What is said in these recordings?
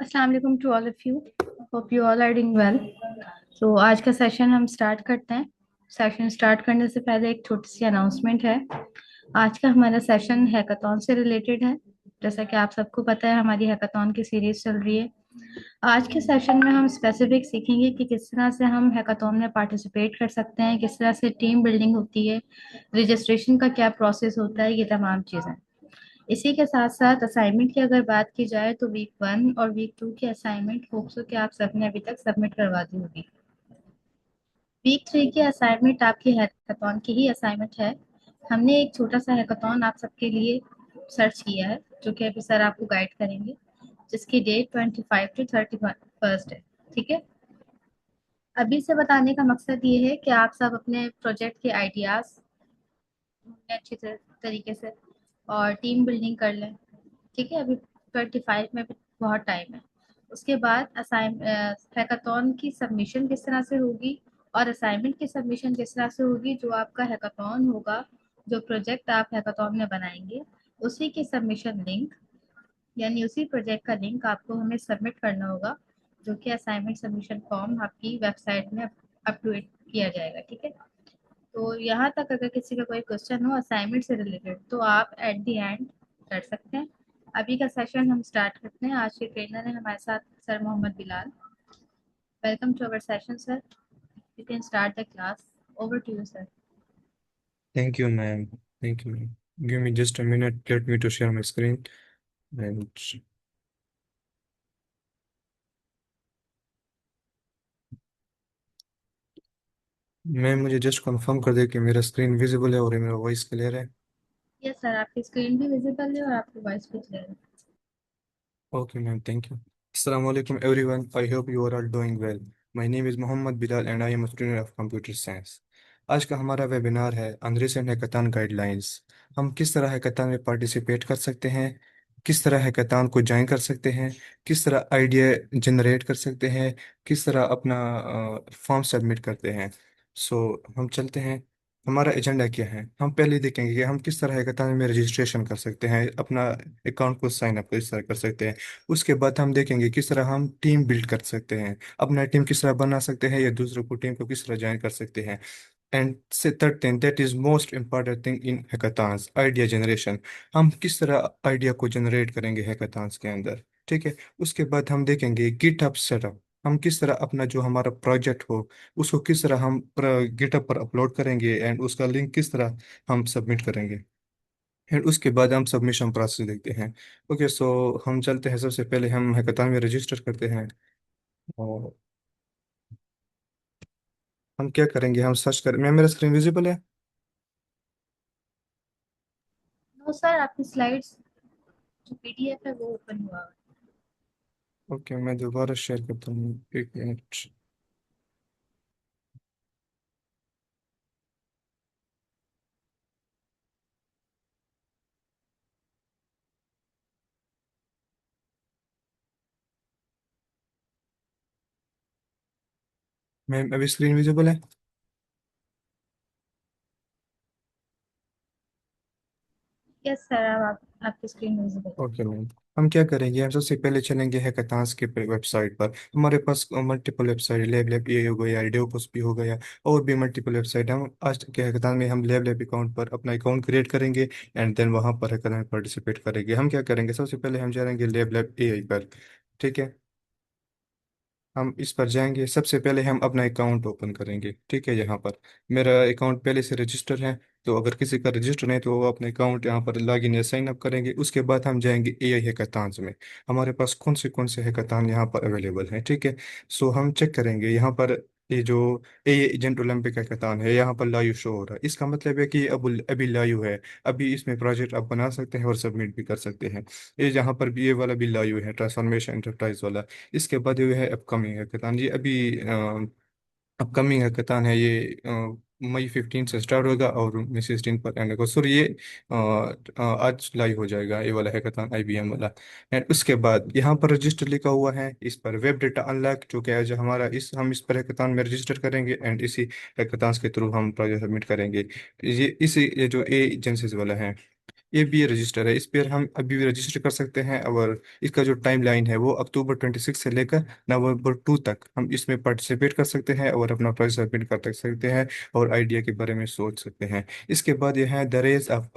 अस्सलाम वालेकुम to all of you. Hope you all are doing well. तो आज का सेशन हम स्टार्ट करते हैं। सेशन स्टार्ट करने से पहले एक छोटी सी अनाउंसमेंट है। आज का हमारा सेशन हैकाथॉन से रिलेटेड है। जैसा कि आप सबको पता है, हमारी हैकाथॉन की सीरीज चल रही है। आज के सेशन में हम स्पेसिफिक सीखेंगे कि किस तरह से हम हैकाथॉन में पार्टिसिपेट कर सकते हैं, किस तरह से टीम बिल्डिंग होती है, रजिस्ट्रेशन का क्या प्रोसेस होता है, ये तमाम चीज़ें। इसी के साथ साथ असाइनमेंट की अगर बात की जाए तो वीक 1 और वीक 2 की असाइनमेंट होप्स हो कि आप सबने अभी तक सबमिट करवा दी होगी। वीक 3 की असाइनमेंट आपकी हैकाथॉन की ही असाइनमेंट है। हमने एक छोटा सा हैकाथॉन आप सबके लिए सर्च किया है, जो कि अभी सर आपको गाइड करेंगे, जिसकी डेट 25 to 31 है। ठीक है। अभी से बताने का मकसद ये है कि आप सब अपने प्रोजेक्ट के आइडियाज अच्छी तरीके से और टीम बिल्डिंग कर लें। ठीक है। अभी 25 में भी बहुत टाइम है। उसके बाद असाइन हैकाथॉन की सबमिशन किस तरह से होगी और असाइनमेंट की सबमिशन किस तरह से होगी, जो आपका हैकाथॉन होगा, जो प्रोजेक्ट आप हैकाथॉन में बनाएंगे, उसी की सबमिशन लिंक, यानी उसी प्रोजेक्ट का लिंक आपको हमें सबमिट करना होगा, जो कि असाइनमेंट सबमिशन फॉर्म आपकी वेबसाइट में अपडेट किया जाएगा। ठीक है। तो यहाँ तक अगर किसी का कोई क्वेश्चन हो असाइनमेंट से रिलेटेड तो आप एट द एंड कर सकते हैं। अभी का सेशन हम स्टार्ट करते हैं। आज के ट्रेनर है हमारे साथ sir Mohammad Bilal. Welcome to our session sir. You can start the class. Over to you sir. Thank you, ma'am. Thank you, ma'am. Give me just a minute. Let me to share my screen. And ma'am मुझे just confirm कर दे कि मेरा screen visible है और ये मेरा voice clear है। Yes sir, आपकी स्क्रीन भी विजिबल है और आपकी वॉइस भी क्लियर है। Okay, ma'am. Thank you. Assalamu alaikum, everyone. I hope you are all doing well. My name is Mohammad Bilal and I am a student of computer science. आज का हमारा webinar है अनरिसेंट hackathon guidelines. हम किस तरह hackathon में participate कर सकते हैं, किस तरह हैकाथॉन को ज्वाइन कर सकते हैं, किस तरह आइडिया जनरेट कर सकते हैं, किस तरह अपना फॉर्म सबमिट करते हैं। हम चलते हैं। हमारा एजेंडा क्या है, हम पहले देखेंगे कि हम किस तरह हैकाथॉन में रजिस्ट्रेशन कर सकते हैं, अपना अकाउंट को साइन अप किस तरह कर सकते हैं। उसके बाद हम देखेंगे किस तरह हम टीम बिल्ड कर सकते हैं, अपना टीम किस तरह बना सकते हैं या दूसरों को टीम को किस तरह ज्वाइन कर सकते हैं। एंड से third thing that is most important thing in hackathons, idea generation. हम किस तरह आइडिया को जनरेट करेंगे हैकाथॉन्स के अंदर। ठीक है। उसके बाद हम देखेंगे गिटहब सेटअप। हम किस तरह अपना जो हमारा प्रोजेक्ट हो उसको किस तरह हम गिटहब पर अपलोड करेंगे एंड उसका लिंक किस तरह हम सबमिट करेंगे। एंड उसके बाद हम सबमिशन प्रोसेस देखते हैं। ओके, हम चलते हैं। सबसे पहले हम हैकाथॉन में रजिस्टर करते हैं और हम क्या करेंगे, हम सर्च कर, मैं मेरा स्क्रीन विजिबल है। नो सर, आपकी स्लाइड्स जो पीडीएफ है वो ओपन हुआ है। ओके, मैं दोबारा शेयर करता हूँ, एक मिनट। मैं अभी स्क्रीन विजिबल है। यस सर, अब आपकी स्क्रीन विजिबल है। ओके मैम, हम क्या करेंगे, हम सबसे पहले चलेंगे हैकाथॉन्स के वेबसाइट पर। हमारे पास मल्टीपल वेबसाइट, लैब लैब ये हो गया, डेवोपोस भी हो गया, और भी मल्टीपल वेबसाइट। हम आज के हैकाथॉन में हम लैब लैब अकाउंट पर अपना अकाउंट क्रिएट करेंगे एंड देन वहाँ पर हैकाथॉन में पार्टिसिपेट करेंगे। हम क्या करेंगे, सबसे पहले हम जाएंगे लैब लैब एआई पर। ठीक है। हम इस पर जाएंगे, सबसे पहले हम अपना अकाउंट ओपन करेंगे। ठीक है। यहाँ पर मेरा अकाउंट पहले से रजिस्टर है, तो अगर किसी का रजिस्टर नहीं तो वो अपने अकाउंट यहाँ पर लॉगिन या साइन अप करेंगे। उसके बाद हम जाएंगे एआई हैकाथॉन्स में। हमारे पास कौन से हैकाथॉन यहाँ पर अवेलेबल हैं। ठीक है। हम चेक करेंगे यहाँ पर, ये जो एआई एजेंट ओलंपिक हैकाथॉन है यहाँ पर लाइव शो हो रहा है। इसका मतलब है कि अब अभी लाइव है। अभी इसमें प्रोजेक्ट आप बना सकते हैं और सबमिट भी कर सकते हैं। ये यहाँ पर भी ये वाला भी लाइव है, ट्रांसफॉर्मेशन एंटरप्राइज वाला। इसके बाद ये है अपकमिंग हैकाथॉन। ये अभी अपकमिंग हैकाथॉन है। ये मई 15 से स्टार्ट होगा और मई 16 पर एंड होगा। सॉरी, ये आज लाइव हो जाएगा ये वाला हैकाथॉन, आईबीएम वाला। एंड उसके बाद यहाँ पर रजिस्टर लिखा हुआ है, इस पर वेब डेटा अनलॉक, जो कि आज हमारा इस हम इस पर हैकाथॉन में रजिस्टर करेंगे एंड इसी हैकाथॉन्स के थ्रू हम प्रोजेक्ट सबमिट करेंगे। ये जो ए एजेंसीज वाला है, ये भी रजिस्टर है, इस पर हम अभी भी रजिस्टर कर सकते हैं। और इसका जो टाइम लाइन है वो अक्टूबर 26 से लेकर November 2 तक हम इसमें पार्टिसिपेट कर सकते हैं और अपना प्राइज सबमिट कर सकते हैं और आइडिया के बारे में सोच सकते हैं। इसके बाद यह है the rage of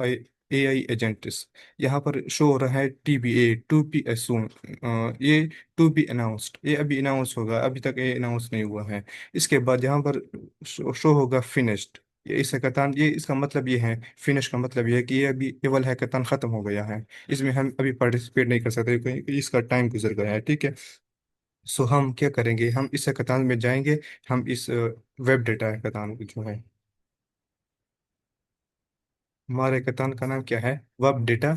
AI agents. यहाँ पर शो हो रहा है TBA, टू बी सून। ये टू बी अनाउंस्ड, ये अभी अनाउंस होगा, अभी तक ये अनाउंस नहीं हुआ है। इसके बाद यहाँ पर शो होगा फिनिश्ड। ये इस हैकाथन, ये इसका मतलब ये है, फिनिश का मतलब ये है कि ये अभी केवल हैकाथन खत्म हो गया है, इसमें हम अभी पार्टिसिपेट नहीं कर सकते क्योंकि इसका टाइम गुजर गया है। ठीक है। सो हम क्या करेंगे, हम इस हैकाथन में जाएंगे। हम इस वेब डेटा हैकाथन जो है, हमारे हैकाथन का नाम क्या है, वेब डेटा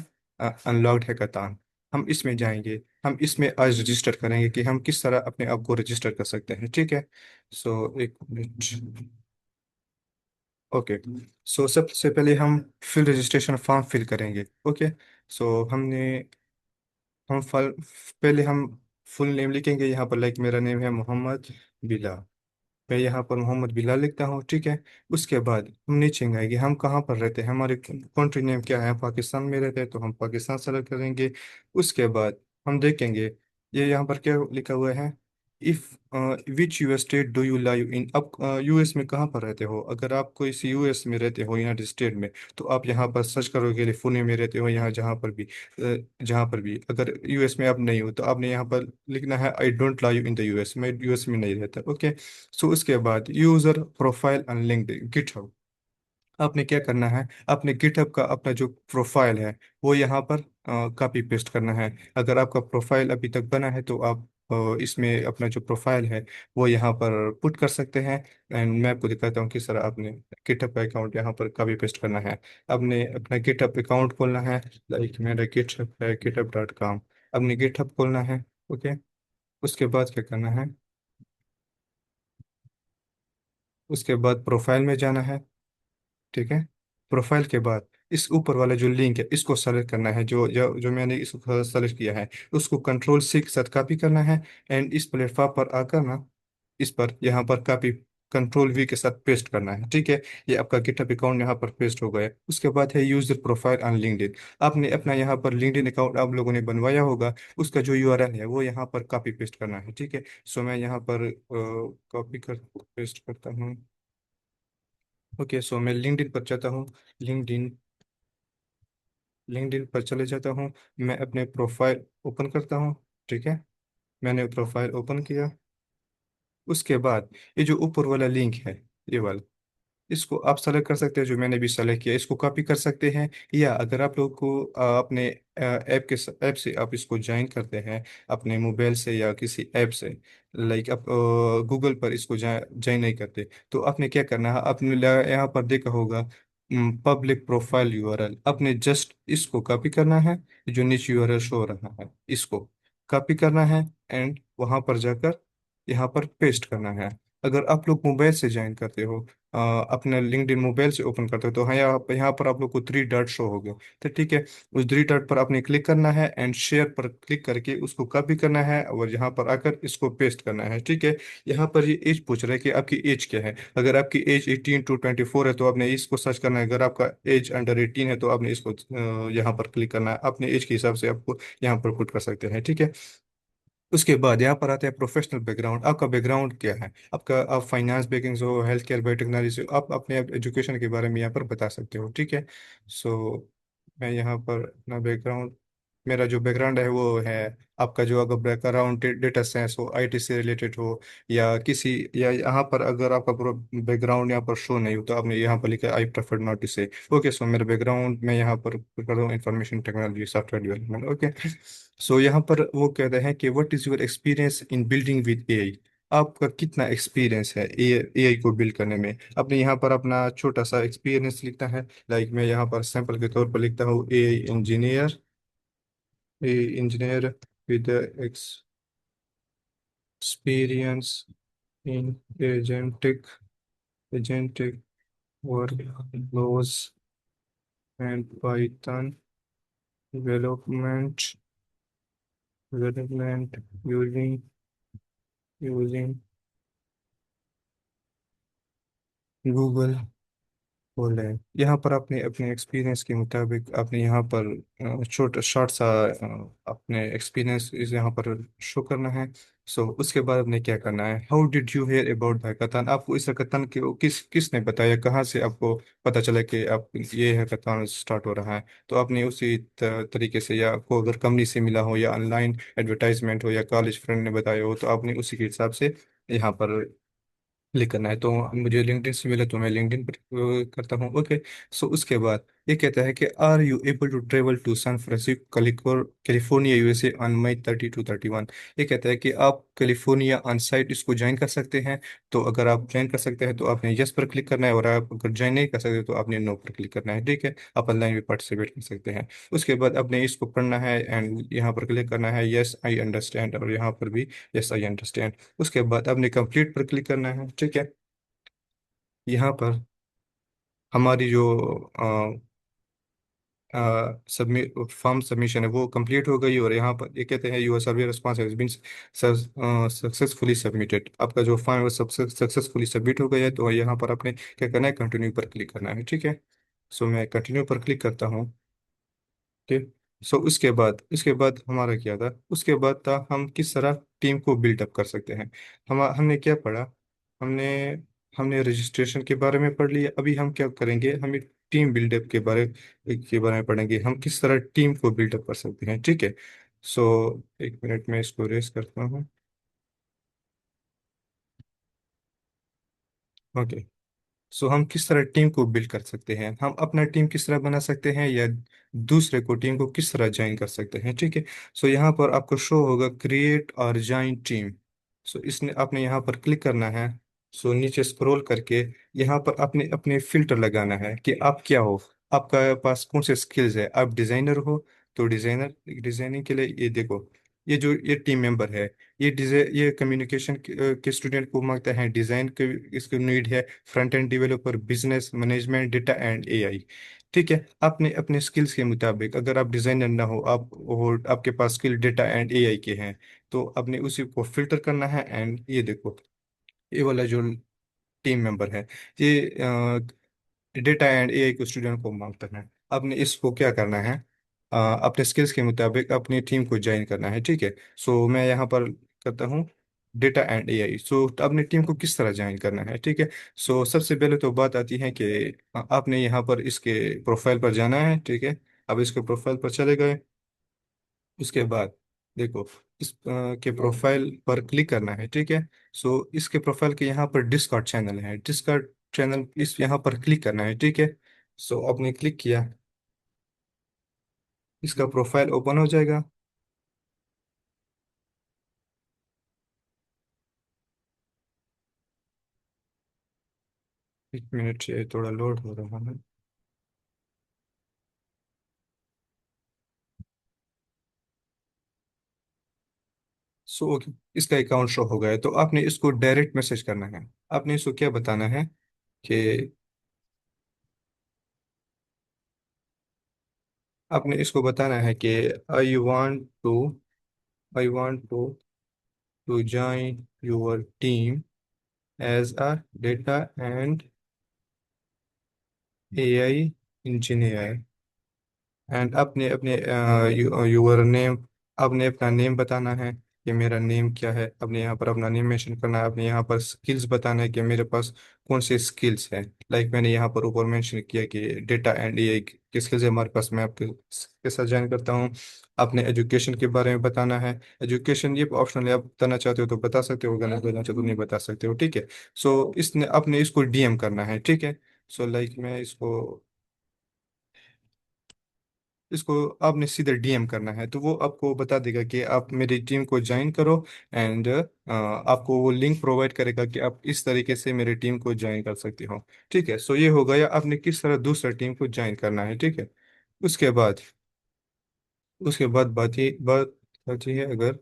अनलॉक्ड हैकाथन। हम इसमें जाएंगे, हम इसमें आज रजिस्टर करेंगे कि हम किस तरह अपने आप को रजिस्टर कर सकते हैं। ठीक है। सो एक मिनट। ओके। सो सबसे पहले हम फिल रजिस्ट्रेशन फॉर्म फिल करेंगे। ओके। सो हम फल पहले हम फुल नेम लिखेंगे यहाँ पर। लाइक मेरा नेम है मोहम्मद बिला, मैं यहाँ पर मोहम्मद बिलाल लिखता हूँ। ठीक है। उसके बाद हम नीचे आएंगे, हम कहाँ पर रहते हैं, हमारे कंट्री नेम क्या है, पाकिस्तान में रहते हैं तो हम पाकिस्तान सेलेक्ट करेंगे। उसके बाद हम देखेंगे ये यहाँ पर क्या लिखा हुआ है, if which US state do you live in. अब यूएस में कहाँ पर रहते हो, अगर आप कोई सी यूएस में रहते हो, यूनाइटेड स्टेट में, तो आप यहाँ पर सर्च करोगे कैलिफोर्निया में रहते हो, यहाँ जहाँ पर भी अगर यूएस में आप नहीं हो तो आपने यहाँ पर लिखना है I don't live in the US, मैं यूएस में नहीं रहता। ओके। सो उसके बाद user profile on LinkedIn GitHub, आपने क्या करना है, अपने गिटहब का अपना जो प्रोफाइल है वो यहाँ पर कॉपी पेस्ट करना है। अगर आपका प्रोफाइल अभी तक बना है तो आप इसमें अपना जो प्रोफाइल है वो यहाँ पर पुट कर सकते हैं। एंड मैं आपको दिखाता हूँ किस तरह आपने गिटहब का अकाउंट यहाँ पर कॉपी पेस्ट करना है। आपने अपना गिटहब अकाउंट खोलना है। लाइक मेरा गिटहब है github.com, अपने गिटहब खोलना है। ओके। उसके बाद क्या करना है, उसके बाद प्रोफाइल में जाना है। ठीक है। प्रोफाइल के बाद इस ऊपर वाला जो लिंक है इसको सेलेक्ट करना है, जो मैंने इसको सेलेक्ट किया है उसको कंट्रोल C के साथ कॉपी करना है। एंड इस प्लेटफॉर्म पर आकर ना, इस पर यहाँ पर कॉपी कंट्रोल V के साथ पेस्ट करना है। ठीक है। ये आपका गिटहब अकाउंट यहाँ पर पेस्ट हो गया है। उसके बाद है यूजर प्रोफाइल ऑन लिंक्डइन। आपने अपना यहाँ पर लिंक्डइन अकाउंट आप लोगों ने बनवाया होगा, उसका जो URL है वो यहाँ पर कॉपी पेस्ट करना है। ठीक है। सो मैं यहाँ पर कॉपी कर पेस्ट करता हूँ। ओके। सो मैं लिंक्डइन पर जाता हूँ। लिंक्डइन लिंक्डइन पर चले जाता हूँ। मैं अपने प्रोफाइल ओपन करता हूँ। ठीक है। मैंने प्रोफाइल ओपन किया। उसके बाद ये जो ऊपर वाला लिंक है, ये वाला, इसको आप सेलेक्ट कर सकते हैं, जो मैंने भी सेलेक्ट किया, इसको कॉपी कर सकते हैं। या अगर आप लोग को अपने ऐप से आप इसको ज्वाइन करते हैं अपने मोबाइल से या किसी ऐप से, लाइक आप गूगल पर इसको ज्वाइन नहीं करते, तो आपने क्या करना है, आपने यहाँ पर देखा होगा पब्लिक प्रोफाइल URL, आपने जस्ट इसको कॉपी करना है। जो नीचे URL शो हो रहा है इसको कॉपी करना है। एंड वहां पर जाकर यहाँ पर पेस्ट करना है। अगर आप लोग मोबाइल से ज्वाइन करते हो, अपना लिंक्डइन मोबाइल से ओपन करते हो, तो हाँ यहाँ पर आप लोग को 3 डॉट शो हो गए। तो ठीक है। उस 3 डॉट पर आपने क्लिक करना है एंड शेयर पर क्लिक करके उसको कॉपी करना है और यहाँ पर आकर इसको पेस्ट करना है। ठीक है। यहाँ पर ये एज पूछ रहा है कि आपकी एज क्या है। अगर आपकी एज 18 to 24 है तो आपने इसको सर्च करना है। अगर आपका एज अंडर 18 है तो आपने इसको यहाँ पर क्लिक करना है। अपने एज के हिसाब से आपको यहाँ पर पुट कर सकते हैं। ठीक है। उसके बाद यहाँ पर आता है प्रोफेशनल बैकग्राउंड। आपका बैकग्राउंड क्या है, आपका आप फाइनेंस बैकिंग हो, हेल्थ केयर, बायोटेक्नोलॉजी से हो, आप अपने एजुकेशन के बारे में यहाँ पर बता सकते हो। ठीक है। सो मैं यहाँ पर अपना बैकग्राउंड, मेरा जो बैकग्राउंड है वो है, आपका जो अगर बैकग्राउंड डेटा साइंस हो, IT से रिलेटेड हो, या किसी, या यहाँ पर अगर आपका पूरा बैकग्राउंड यहाँ पर शो नहीं हो तो आपने यहाँ पर लिखा है I prefer not to say. Okay. So मेरा बैकग्राउंड मैं यहाँ पर कर दूँ information technology software development. Okay. So यहाँ पर वो कहते हैं कि what is your experience in building with AI। आपका कितना एक्सपीरियंस है AI को बिल्ड करने में। आपने यहाँ पर अपना छोटा सा एक्सपीरियंस लिखना है। लाइक मैं यहाँ पर सैंपल के तौर पर लिखता हूँ AI engineer with experience in agentic workflows and Python development development using Google बोल रहे हैं यहाँ पर अपने अपने एक्सपीरियंस के मुताबिक आपने यहाँ पर छोटा शॉर्ट सा अपने एक्सपीरियंस इस यहाँ पर शो करना है। सो उसके बाद आपने क्या करना है, how did you hear about the hackathon, आपको इस हैकाथन के किसने बताया, कहाँ से आपको पता चला कि आप ये हैकाथन स्टार्ट हो रहा है। तो आपने उसी तरीके से, या आपको अगर कंपनी से मिला हो या ऑनलाइन एडवर्टाइजमेंट हो या कॉलेज फ्रेंड ने बताया हो, तो आपने उसी के हिसाब से यहाँ पर क्लिक करना है। तो मुझे लिंक्डइन से मिला तो मैं लिंक्डइन पर करता हूँ। ओके। सो उसके बाद ये कहता है कि are you able to travel to San Francisco California USA on May 30 to 31। ये कहता है कि आप कैलिफोर्निया ऑन साइट इसको ज्वाइन कर सकते हैं। तो अगर आप ज्वाइन कर सकते हैं तो आपने यस पर क्लिक करना है, और आप अगर ज्वाइन नहीं कर सकते तो आपने नो पर क्लिक करना है। ठीक है, आप ऑनलाइन भी पार्टिसिपेट कर सकते हैं। उसके बाद आपने इसको पढ़ना है एंड यहाँ पर क्लिक करना है यस आई अंडरस्टैंड, और यहाँ पर भी यस आई अंडरस्टैंड। उसके बाद आपने कंप्लीट पर क्लिक करना है। ठीक है, यहाँ पर हमारी जो सबमिट फॉर्म सबमिशन है वो कंप्लीट हो गई, और यहाँ पर ये कहते हैं your survey response has been successfully submitted. आपका जो फॉर्म है वो सक्सेसफुली सबमिट हो गया है। तो यहाँ पर आपने क्या करना है, कंटिन्यू पर क्लिक करना है। ठीक है, सो मैं कंटिन्यू पर क्लिक करता हूँ। ठीक। सो उसके बाद हमारा क्या था, उसके बाद था हम किस तरह टीम को बिल्डअप कर सकते हैं। हमने क्या पढ़ा, हमने हमने रजिस्ट्रेशन के बारे में पढ़ लिया। अभी हम क्या करेंगे, हम एक टीम बिल्डअप के बारे में पढ़ेंगे, हम किस तरह टीम को बिल्डअप कर सकते हैं। ठीक है। सो एक मिनट में इसको रेस करता हूँ। ओके। सो हम किस तरह टीम को बिल्ड कर सकते हैं, हम अपना टीम किस तरह बना सकते हैं, या दूसरे को टीम को किस तरह ज्वाइन कर सकते हैं। ठीक है। सो यहाँ पर आपको शो होगा क्रिएट और ज्वाइन टीम। सो इसने आपने यहाँ पर क्लिक करना है। सो नीचे स्क्रॉल करके यहाँ पर अपने अपने फिल्टर लगाना है कि आप क्या हो, आपका पास कौन से स्किल्स है। आप डिजाइनर हो तो डिजाइनिंग के लिए ये देखो, ये टीम मेंबर है, ये कम्युनिकेशन के स्टूडेंट को मांगता है, डिजाइन के इसको नीड है, front end developer, business management, data and AI. ठीक है, आपने अपने स्किल्स के मुताबिक, अगर आप डिजाइनर ना हो, आपके पास स्किल डेटा एंड एआई के हैं, तो आपने उसी को फिल्टर करना है। एंड ये देखो, ये वाला जो टीम मेंबर है, ये डेटा एंड एआई को स्टूडेंट को मांगता है। आपने इसको क्या करना है, अपने स्किल्स के मुताबिक अपनी टीम को ज्वाइन करना है। ठीक है। सो मैं यहाँ पर करता हूँ डेटा एंड एआई। सो अपनी टीम को किस तरह ज्वाइन करना है। ठीक है। सो सबसे पहले तो बात आती है कि आपने यहाँ पर इसके प्रोफाइल पर जाना है। ठीक है, अब इसके प्रोफाइल पर चले गए। उसके बाद देखो, इस के प्रोफाइल पर क्लिक करना है। ठीक है। सो इसके प्रोफाइल के यहाँ पर डिस्कॉर्ड चैनल है, डिस्कॉर्ड चैनल इस यहाँ पर क्लिक करना है। ठीक है। सो आपने क्लिक किया, इसका प्रोफाइल ओपन हो जाएगा। 1 मिनट से थोड़ा लोड हो रहा है। सो इसका अकाउंट शो हो गया है, तो आपने इसको डायरेक्ट मैसेज करना है। आपने इसको क्या बताना है कि आपने इसको बताना है कि I want to I want to join your team as a data and AI engineer. And अपने अपने यूर नेम, आपने अपना नेम बताना है कि मेरा नेम क्या है। अपने यहाँ पर अपना नेम मेंशन करना है। अपने यहाँ पर स्किल्स बताना है कि मेरे पास कौन से स्किल्स हैं। लाइक मैंने यहाँ पर ऊपर मेंशन किया कि डेटा एंड एआई के स्किल्स है हमारे पास, मैं आपके के साथ ज्वाइन करता हूँ। अपने एजुकेशन के बारे में बताना है। एजुकेशन ये ऑप्शनल है, आप बताना चाहते हो तो बता सकते हो, अगर नहीं बताना चाहते हो तो नहीं बता सकते हो। ठीक है। सो इसने अपने इसको डीएम करना है। ठीक है। सो लाइक मैं इसको आपने सीधे डीएम करना है, तो वो आपको बता देगा कि आप मेरी टीम को ज्वाइन करो। एंड आपको वो लिंक प्रोवाइड करेगा कि आप इस तरीके से मेरी टीम को ज्वाइन कर सकते हो। ठीक है। सो ये हो गया आपने किस तरह दूसरा टीम को ज्वाइन करना है। ठीक है। उसके बाद उसके बाद बात आती है, अगर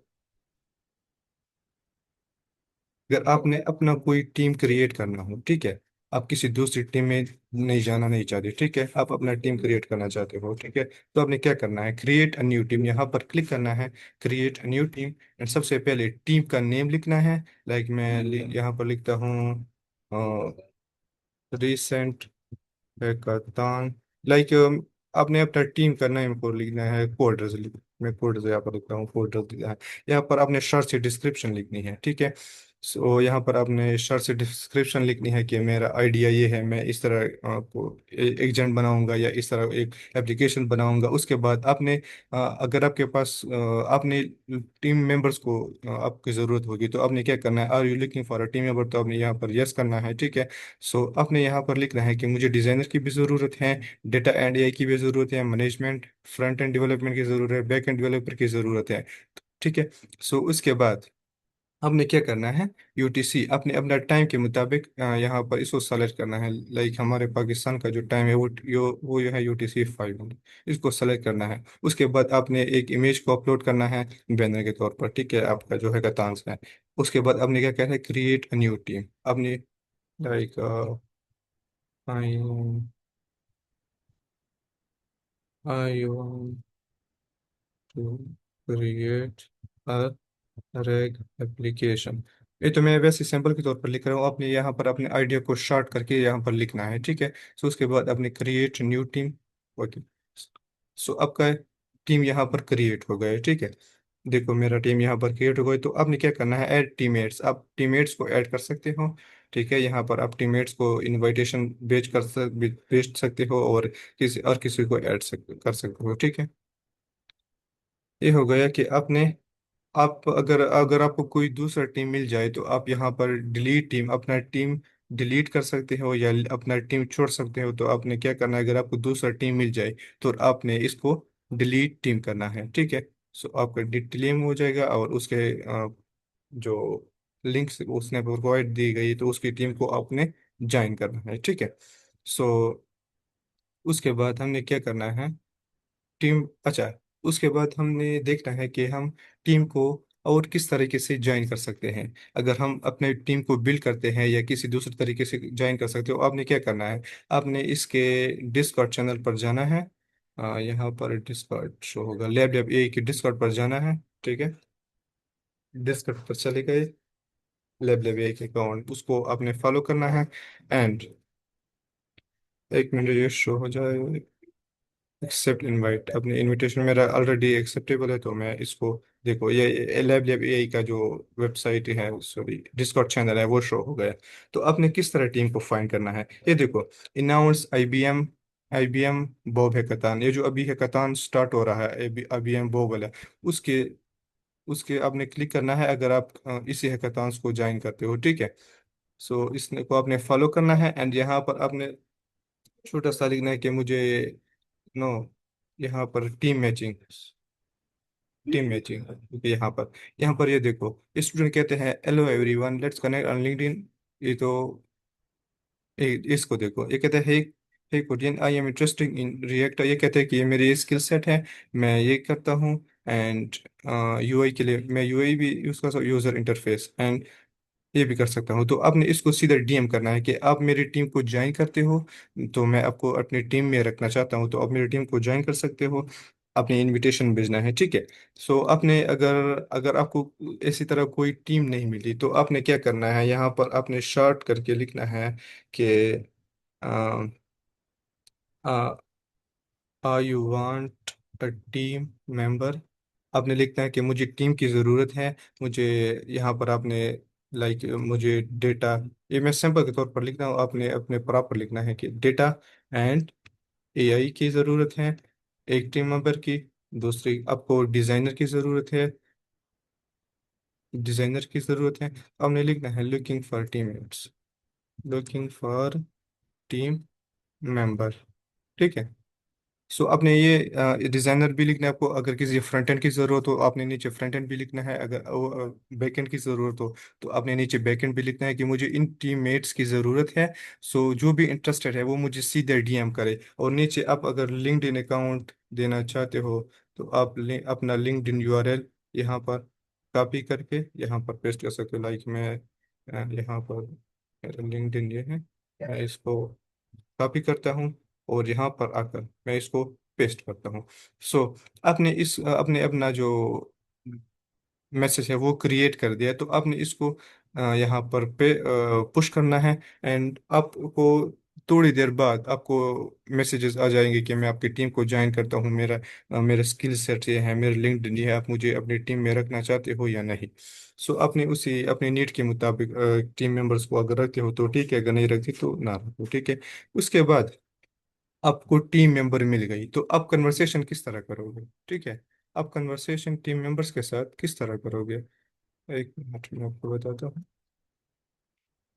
अगर आपने अपना कोई टीम क्रिएट करना हो। ठीक है, आप किसी दूसरी टीम में नहीं जाना नहीं चाहते। ठीक है, आप अपना टीम क्रिएट करना चाहते हो। ठीक है, तो आपने क्या करना है, क्रिएट अ न्यू टीम, यहाँ पर क्लिक करना है, create a new team. And सबसे पहले टीम का नेम लिखना है। लाइक मैं यहाँ पर लिखता हूँ रिसेंट हैकाथन, लाइक आपने अपना टीम का नेम को लिखना है कोडर्स लिख, मैं कोडर्स यहाँ पर लिखता हूँ, कोडर्स लिखा है। यहाँ पर आपने शॉर्ट से डिस्क्रिप्शन लिखनी है, ठीक है। सो यहाँ पर आपने शॉर्ट से डिस्क्रिप्शन लिखनी है कि मेरा आइडिया ये है, मैं इस तरह को एजेंट बनाऊंगा या इस तरह एक एप्लीकेशन बनाऊंगा। उसके बाद आपने अगर आपके पास आपने टीम मेंबर्स को आपकी ज़रूरत होगी तो आपने क्या करना है, are you looking for a team member, तो आपने यहाँ पर यस करना है, ठीक है। सो आपने यहाँ पर लिखना है कि मुझे डिज़ाइनर की भी ज़रूरत है, डेटा एंड एआई की भी ज़रूरत है, मैनेजमेंट फ्रंट एंड डेवलपमेंट की ज़रूरत है, बैक एंड डेवलपर की ज़रूरत है, ठीक है। सो उसके बाद आपने क्या करना है, यूटीसी अपने अपना टाइम के मुताबिक यहाँ पर इसको सेलेक्ट करना है। लाइक हमारे पाकिस्तान का जो टाइम है वो जो है यूटीसी 5, इसको सेलेक्ट करना है। उसके बाद आपने एक इमेज को अपलोड करना है बैनर के तौर पर, ठीक है, आपका जो है गतांश है। उसके बाद आपने क्या कहना है, क्रिएट अ न्यू टीम। आपने like I I want to create RAG application. ये तो मैं वैसे सैंपल के तौर पर लिख रहा हूँ, आपने यहाँ पर अपने आइडिया को शॉर्ट करके यहाँ पर लिखना है, ठीक है। सो उसके बाद आपने क्रिएट न्यू टीम, ओके। सो आपका टीम यहाँ पर क्रिएट हो गया है, ठीक है। देखो मेरा टीम यहाँ पर क्रिएट हो गई, तो आपने क्या करना है, ऐड टीममेट्स, आप टीममेट्स को ऐड कर सकते हो, ठीक है। यहाँ पर आप टीममेट्स को इनविटेशन भेज सकते हो, और किसी को ऐड कर सकते हो, ठीक है। ये हो गया कि आपने, आप अगर अगर आपको कोई दूसरा टीम मिल जाए तो आप यहाँ पर डिलीट टीम, अपना टीम डिलीट कर सकते हो या अपना टीम छोड़ सकते हो। तो आपने क्या करना है, अगर आपको दूसरा टीम मिल जाए तो आपने इसको डिलीट टीम करना है, ठीक है। सो आपका डिलीट हो जाएगा, और उसके जो लिंक्स उसने प्रोवाइड दी गई तो उसकी टीम को आपने ज्वाइन करना है, ठीक है। सो उसके बाद हमने क्या करना है, टीम, अच्छा, उसके बाद हमने देखना है कि हम टीम को और किस तरीके से ज्वाइन कर सकते हैं। अगर हम अपने टीम को बिल्ड करते हैं या किसी दूसरे तरीके से ज्वाइन कर सकते हो, आपने क्या करना है, आपने इसके डिस्कॉर्ड चैनल पर जाना है। यहाँ पर डिस्कॉर्ड शो होगा, लैब लैब ए के डिस्कॉर्ड पर जाना है, ठीक है। डिस्कॉर्ड पर चले गए, लैब लैब ए के अकाउंट उसको आपने फॉलो करना है। एंड एक मिनट, ये शो हो जाए, एक्सेप्ट इनवाइट, अपने इनविटेशन मेरा ऑलरेडी एक्सेप्टेबल है, तो मैं इसको, देखो ये लैब लैब एआई का जो वेबसाइट है, सॉरी डिस्कॉर्ड चैनल है, वो शो हो गया। तो आपने किस तरह टीम को फाइंड करना है, ये देखो, इनाउंस आईबीएम बॉब हैकाथन, ये जो अभी हैकाथन स्टार्ट हो रहा है आईबीएम बॉब वाला, उसके उसके आपने क्लिक करना है अगर आप इसी हैकाथन्स को ज्वाइन करते हो, ठीक है। सो इसने को आपने फॉलो करना है, एंड यहाँ पर आपने छोटा सा लिखना है कि मुझे, नो, यहाँ पर टीम मैचिंग क्योंकि यहाँ पर ये देखो, स्टूडेंट कहते हैं hello everyone let's connect on LinkedIn. ये तो इसको देखो, ये कहते हैं hey hey Korean I am interesting in React, ये कहते हैं कि ये मेरी स्किल सेट है, मैं ये करता हूँ। एंड यूआई के लिए मैं यूआई भी यूज कर सकता हूँ, यूजर इंटरफेस, एंड ये भी कर सकता हूँ। तो आपने इसको सीधा डीएम करना है कि आप मेरी टीम को ज्वाइन करते हो, तो मैं आपको अपनी टीम में रखना चाहता हूँ, तो आप मेरी टीम को ज्वाइन कर सकते हो। आपने इनविटेशन भेजना है, ठीक है। सो आपने अगर अगर आपको इसी तरह कोई टीम नहीं मिली तो आपने क्या करना है, यहाँ पर आपने शॉर्ट करके लिखना है कि you want a team member. आपने लिखना है कि मुझे टीम की ज़रूरत है, मुझे, यहाँ पर आपने लाइक मुझे डेटा, ये मैं सैंपल के तौर पर लिख रहा हूँ, आपने अपने प्रॉपर लिखना है कि डेटा एंड एआई की ज़रूरत है एक टीम मेंबर की। दूसरी आपको डिज़ाइनर की ज़रूरत है। आपने लिखना है लुकिंग फॉर टीम मेंबर, ठीक है। सो आपने ये डिज़ाइनर भी लिखना है आपको, अगर किसी फ्रंट एंड की ज़रूरत हो आपने नीचे फ्रंट एंड भी लिखना है, अगर बैक एंड की ज़रूरत हो तो आपने नीचे बैक एंड भी लिखना है कि मुझे इन टीममेट्स की ज़रूरत है। सो जो भी इंटरेस्टेड है वो मुझे सीधे डीएम करे, और नीचे आप अगर लिंक्डइन अकाउंट देना चाहते हो तो आप अपना लिंक्डइन यूआरएल यहाँ पर कॉपी करके यहाँ पर पेस्ट कर सकते हो। लाइक मैं यहाँ पर मेरा लिंक्डइन ये है, मैं इसको कॉपी करता हूँ और यहाँ पर आकर मैं इसको पेस्ट करता हूँ। सो आपने अपने अपना जो मैसेज है वो क्रिएट कर दिया, तो आपने इसको यहाँ पर पे पुश करना है। एंड आपको थोड़ी देर बाद आपको मैसेजेस आ जाएंगे कि मैं आपकी टीम को ज्वाइन करता हूँ, मेरा स्किल सेट ये है, मेरा लिंक्डइन ये है, आप मुझे अपनी टीम में रखना चाहते हो या नहीं। सो अपने उसी अपने नीड के मुताबिक टीम मेंबर्स को अगर रखते हो तो ठीक है, अगर नहीं रखते तो ना रखो, ठीक है। उसके बाद आपको टीम मेंबर मिल गई, तो आप कन्वर्सेशन किस तरह करोगे, ठीक है। आप कन्वर्सेशन टीम मेंबर्स के साथ किस तरह करोगे, एक मिनट में आपको बताता हूँ।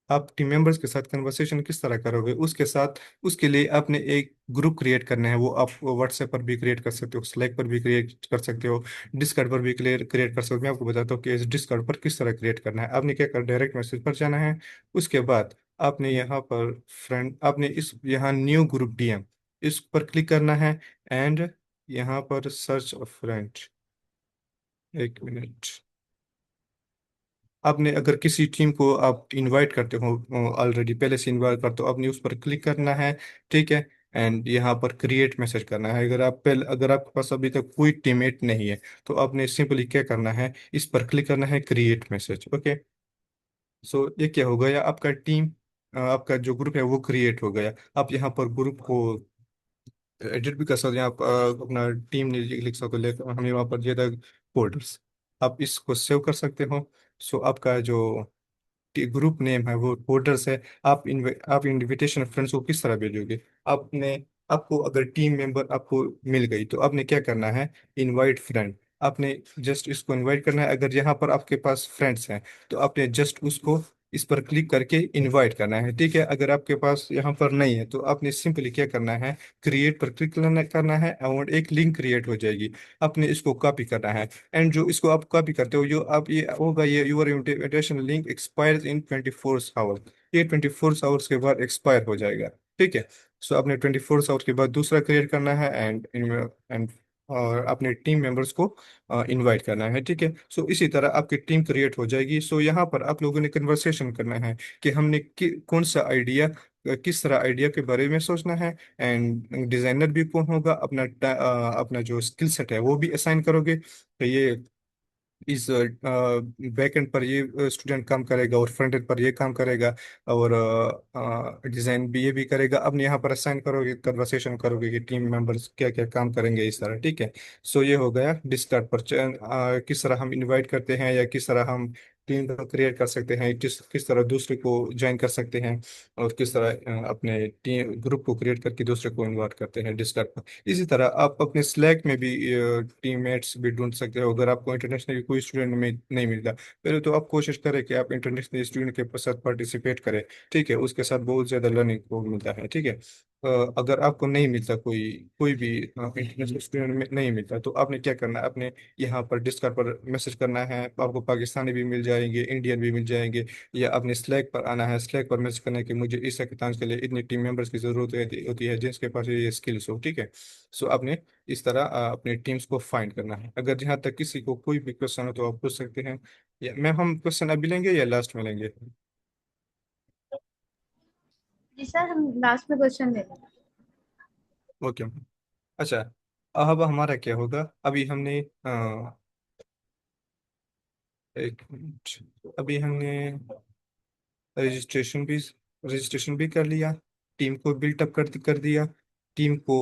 आप टीम मेंबर्स के साथ कन्वर्सेशन किस तरह करोगे, उसके साथ उसके लिए आपने एक ग्रुप क्रिएट करना है। वो आप व्हाट्सएप पर भी क्रिएट कर सकते हो, स्लैक पर भी क्रिएट कर सकते हो, डिस्कॉर्ड पर भी क्रिएट कर सकते हो। मैं आपको बताता हूँ कि इस डिस्कॉर्ड पर किस तरह क्रिएट करना है। आपने क्या कर, डायरेक्ट मैसेज पर जाना है। उसके बाद आपने यहाँ पर फ्रेंड, आपने इस यहाँ न्यू ग्रुप डीएम इस पर क्लिक करना है। एंड यहाँ पर सर्च अ फ्रेंड, एक मिनट। आपने अगर किसी टीम को आप इनवाइट करते हो, ऑलरेडी पहले से इनवाइट करते हो, आपने उस पर क्लिक करना है, ठीक है। एंड यहाँ पर क्रिएट मैसेज करना है। अगर आपके पास अभी तक कोई टीममेट नहीं है तो आपने सिंपली क्या करना है, इस पर क्लिक करना है, क्रिएट मैसेज, ओके। सो ये क्या हो गया, आपका टीम, आपका जो ग्रुप है वो क्रिएट हो गया। आप यहाँ पर ग्रुप को एडिट भी कर सकते हैं। आप अपना टीम लिख सकते हो, लेकर हमने वहाँ पर दिया था फोल्डर्स, आप इसको सेव कर सकते हो। सो आपका जो ग्रुप नेम है वो फोल्डर्स है। आप इनविटेशन फ्रेंड्स को किस तरह भेजोगे, आपने आपको अगर टीम मेंबर आपको मिल गई तो आपने क्या करना है, इनवाइट फ्रेंड, आपने जस्ट इसको इनवाइट करना है। अगर यहाँ पर आपके पास फ्रेंड्स हैं तो आपने जस्ट उसको इस पर क्लिक करके इनवाइट करना है, ठीक है। अगर आपके पास यहाँ पर नहीं है तो आपने सिंपली क्या करना है, क्रिएट पर क्लिक करना है और एक लिंक क्रिएट हो जाएगी। आपने इसको कॉपी करना है। एंड जो इसको आप कॉपी करते हो, जो आप ये होगा, ये your invitation link expires in 24 hours, ये 24 आवर्स के बाद एक्सपायर हो जाएगा, ठीक है। सो आपने 24 आवर्स के बाद दूसरा क्रिएट करना है। एंड और अपने टीम मेंबर्स को इनवाइट करना है, ठीक है। सो इसी तरह आपकी टीम क्रिएट हो जाएगी। सो यहाँ पर आप लोगों ने कन्वर्सेशन करना है कि हमने कौन सा आइडिया, किस तरह आइडिया के बारे में सोचना है। एंड डिजाइनर भी कौन होगा, अपना जो स्किल सेट है वो भी असाइन करोगे। तो ये इस बैक एंड पर ये स्टूडेंट काम करेगा और फ्रंट एंड पर ये काम करेगा, और डिजाइन भी ये भी करेगा। अब यहाँ पर असाइन करोगे, कन्वर्सेशन करोगे कि टीम मेंबर्स क्या क्या काम करेंगे इस तरह, ठीक है। सो ये हो गया डिस्कार्ड पर किस तरह हम इनवाइट करते हैं, या किस तरह हम टीम को क्रिएट कर सकते हैं, किस किस तरह दूसरे को ज्वाइन कर सकते हैं, और किस तरह अपने टीम ग्रुप को क्रिएट करके दूसरे को इन्वाइट करते हैं डिस्कॉर्ड पर। इसी तरह आप अपने स्लैक में भी टीममेट्स भी ढूंढ सकते हो। अगर आपको इंटरनेशनल कोई स्टूडेंट में नहीं मिलता, पहले तो आप कोशिश करें कि आप इंटरनेशनल स्टूडेंट के साथ पार्टिसिपेट करें, ठीक है। उसके साथ बहुत ज़्यादा लर्निंग को मिलता है, ठीक है। अगर आपको नहीं मिलता, कोई कोई भी इंटरनेशनल स्टूडेंट में नहीं मिलता, तो आपने क्या करना है, आपने यहाँ पर डिस्कॉर्ड पर मैसेज करना है। आपको पाकिस्तानी भी मिल जाएंगे, इंडियन भी मिल जाएंगे। या अपने स्लैक पर आना है, स्लैक पर मैसेज करना है कि मुझे इस हकतान के लिए इतनी टीम मेंबर्स की जरूरत होती है जिसके पास ये स्किल्स हो, ठीक है। सो आपने इस तरह अपने टीम्स को फाइंड करना है। अगर जहाँ तक किसी को कोई भी क्वेश्चन हो तो आप पूछ सकते हैं। या मैम, हम क्वेश्चन अभी लेंगे या लास्ट में लेंगे? जी सर, हम लास्ट में क्वेश्चन ले लेंगे। ओके। अच्छा, अब हमारा क्या होगा, अभी हमने एक मिनट, अभी हमने रजिस्ट्रेशन भी रजिस्ट्रेशन भी कर लिया, टीम को बिल्टअप कर दिया, टीम को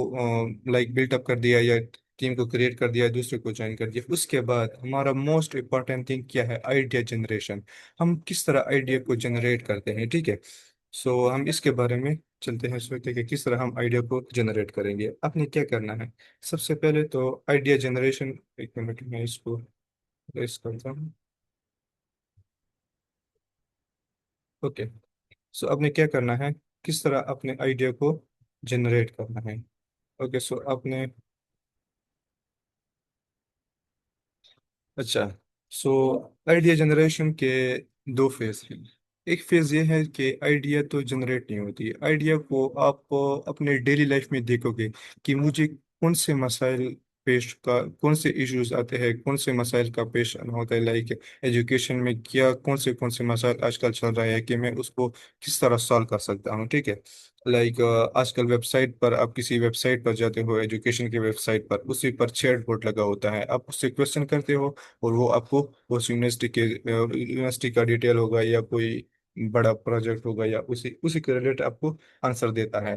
बिल्टअप कर दिया, या टीम को क्रिएट कर दिया, दूसरे को ज्वाइन कर दिया। उसके बाद हमारा मोस्ट इम्पॉर्टेंट थिंग क्या है, आइडिया जनरेशन। हम किस तरह आइडिया को जनरेट करते हैं, ठीक है। सो हम इसके बारे में चलते हैं, सोचते हैं कि किस तरह हम आइडिया को जनरेट करेंगे। आपने क्या करना है, सबसे पहले तो आइडिया जनरेशन, एक मिनट में इसको रेस करता हूँ, ओके। सो आपने क्या करना है, किस तरह अपने आइडिया को जनरेट करना है, ओके। सो आपने, अच्छा, सो आइडिया जनरेशन के दो फेज हैं। एक फेज ये है कि आइडिया तो जनरेट नहीं होती, आइडिया को आप अपने डेली लाइफ में देखोगे कि मुझे कौन से मसाइल कौन से इश्यूज आते हैं, कौन से मसाइल का पेश आना होता है, लाइक एजुकेशन में क्या कौन से मसाइल आजकल चल रहा है, कि मैं उसको किस तरह सॉल्व कर सकता हूँ, ठीक है। लाइक आजकल वेबसाइट पर, आप किसी वेबसाइट पर जाते हो, एजुकेशन की वेबसाइट पर, उसी पर चैट बोर्ड लगा होता है, आप उससे क्वेश्चन करते हो और वो आपको उस यूनिवर्सिटी का डिटेल होगा, या कोई बड़ा प्रोजेक्ट होगा या उसी उसी के रिलेटेड आपको आंसर देता है।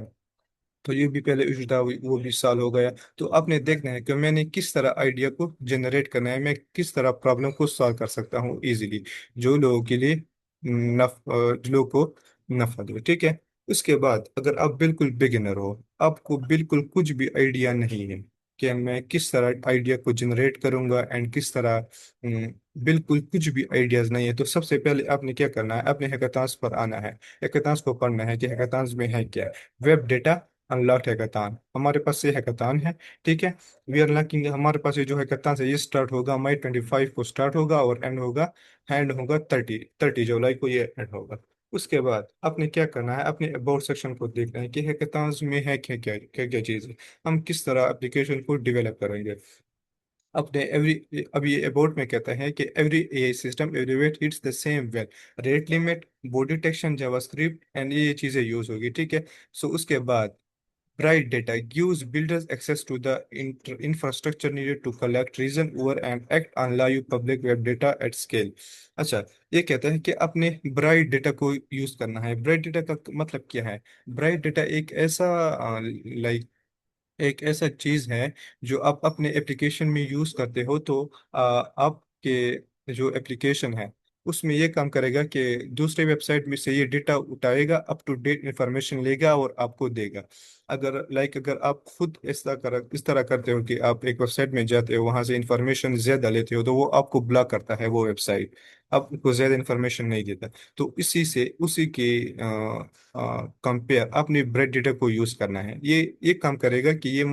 तो ये भी पहले इशू था, वो भी साल हो गया। तो आपने देखना है कि मैंने किस तरह आइडिया को जनरेट करना है, मैं किस तरह प्रॉब्लम को सॉल्व कर सकता हूँ इजीली, जो लोगों के लिए जो लोगों को नफा दे, ठीक है। उसके बाद अगर आप बिल्कुल बिगिनर हो, आपको बिल्कुल कुछ भी आइडिया नहीं है कि मैं किस तरह आइडिया को जनरेट करूंगा एंड किस तरह, बिल्कुल कुछ भी आइडियाज नहीं है, तो सबसे पहले आपने क्या करना है, अपने हैकाथॉन्स पर आना है। हैकाथॉन्स को पढ़ना है कि हैकाथॉन्स में है क्या। वेब डेटा अनलॉक्ड हैकाथॉन, हमारे पास ये हैकाथॉन है, ठीक है। वी आर लॉकिंग, हमारे पास ये जो हैकाथॉन है ये स्टार्ट होगा मई 25 को स्टार्ट होगा और एंड होगा 30 जुलाई को ये एंड होगा। उसके बाद आपने क्या करना है, अपने अबाउट सेक्शन को देखना है कि हैकाथॉन्स में है क्या क्या क्या क्या चीज़ है, हम किस तरह एप्लीकेशन को डेवलप करेंगे। अपने एवरी, अब ये अबाउट में कहता है कि every AI system every weight it's the same well, rate limit, bot detection, JavaScript and ये चीज़ें यूज होगी, ठीक है। सो उसके बाद Bright data gives builders access to the infrastructure needed to collect, reason over, and act on live public web data at scale। अच्छा, ये कहता है कि अपने ब्राइट डेटा को यूज करना है। ब्राइट डेटा का मतलब क्या है? ब्राइट डेटा एक ऐसा लाइक एक ऐसा चीज है जो आप अपने एप्लीकेशन में यूज करते हो, तो आपके जो एप्लीकेशन है उसमें ये काम करेगा कि दूसरे वेबसाइट में से ये डेटा उठाएगा, अप टू डेट इंफॉर्मेशन लेगा और आपको देगा। अगर आप खुद इस तरह करते हो कि आप एक वेबसाइट में जाते हो, वहां से इंफॉर्मेशन ज्यादा लेते हो, तो वो आपको ब्लॉक करता है वो वेबसाइट, आपको ज्यादा इंफॉर्मेशन नहीं देता। तो उसी के कंपेयर अपने ब्रेड डेटा को यूज करना है। ये काम करेगा कि ये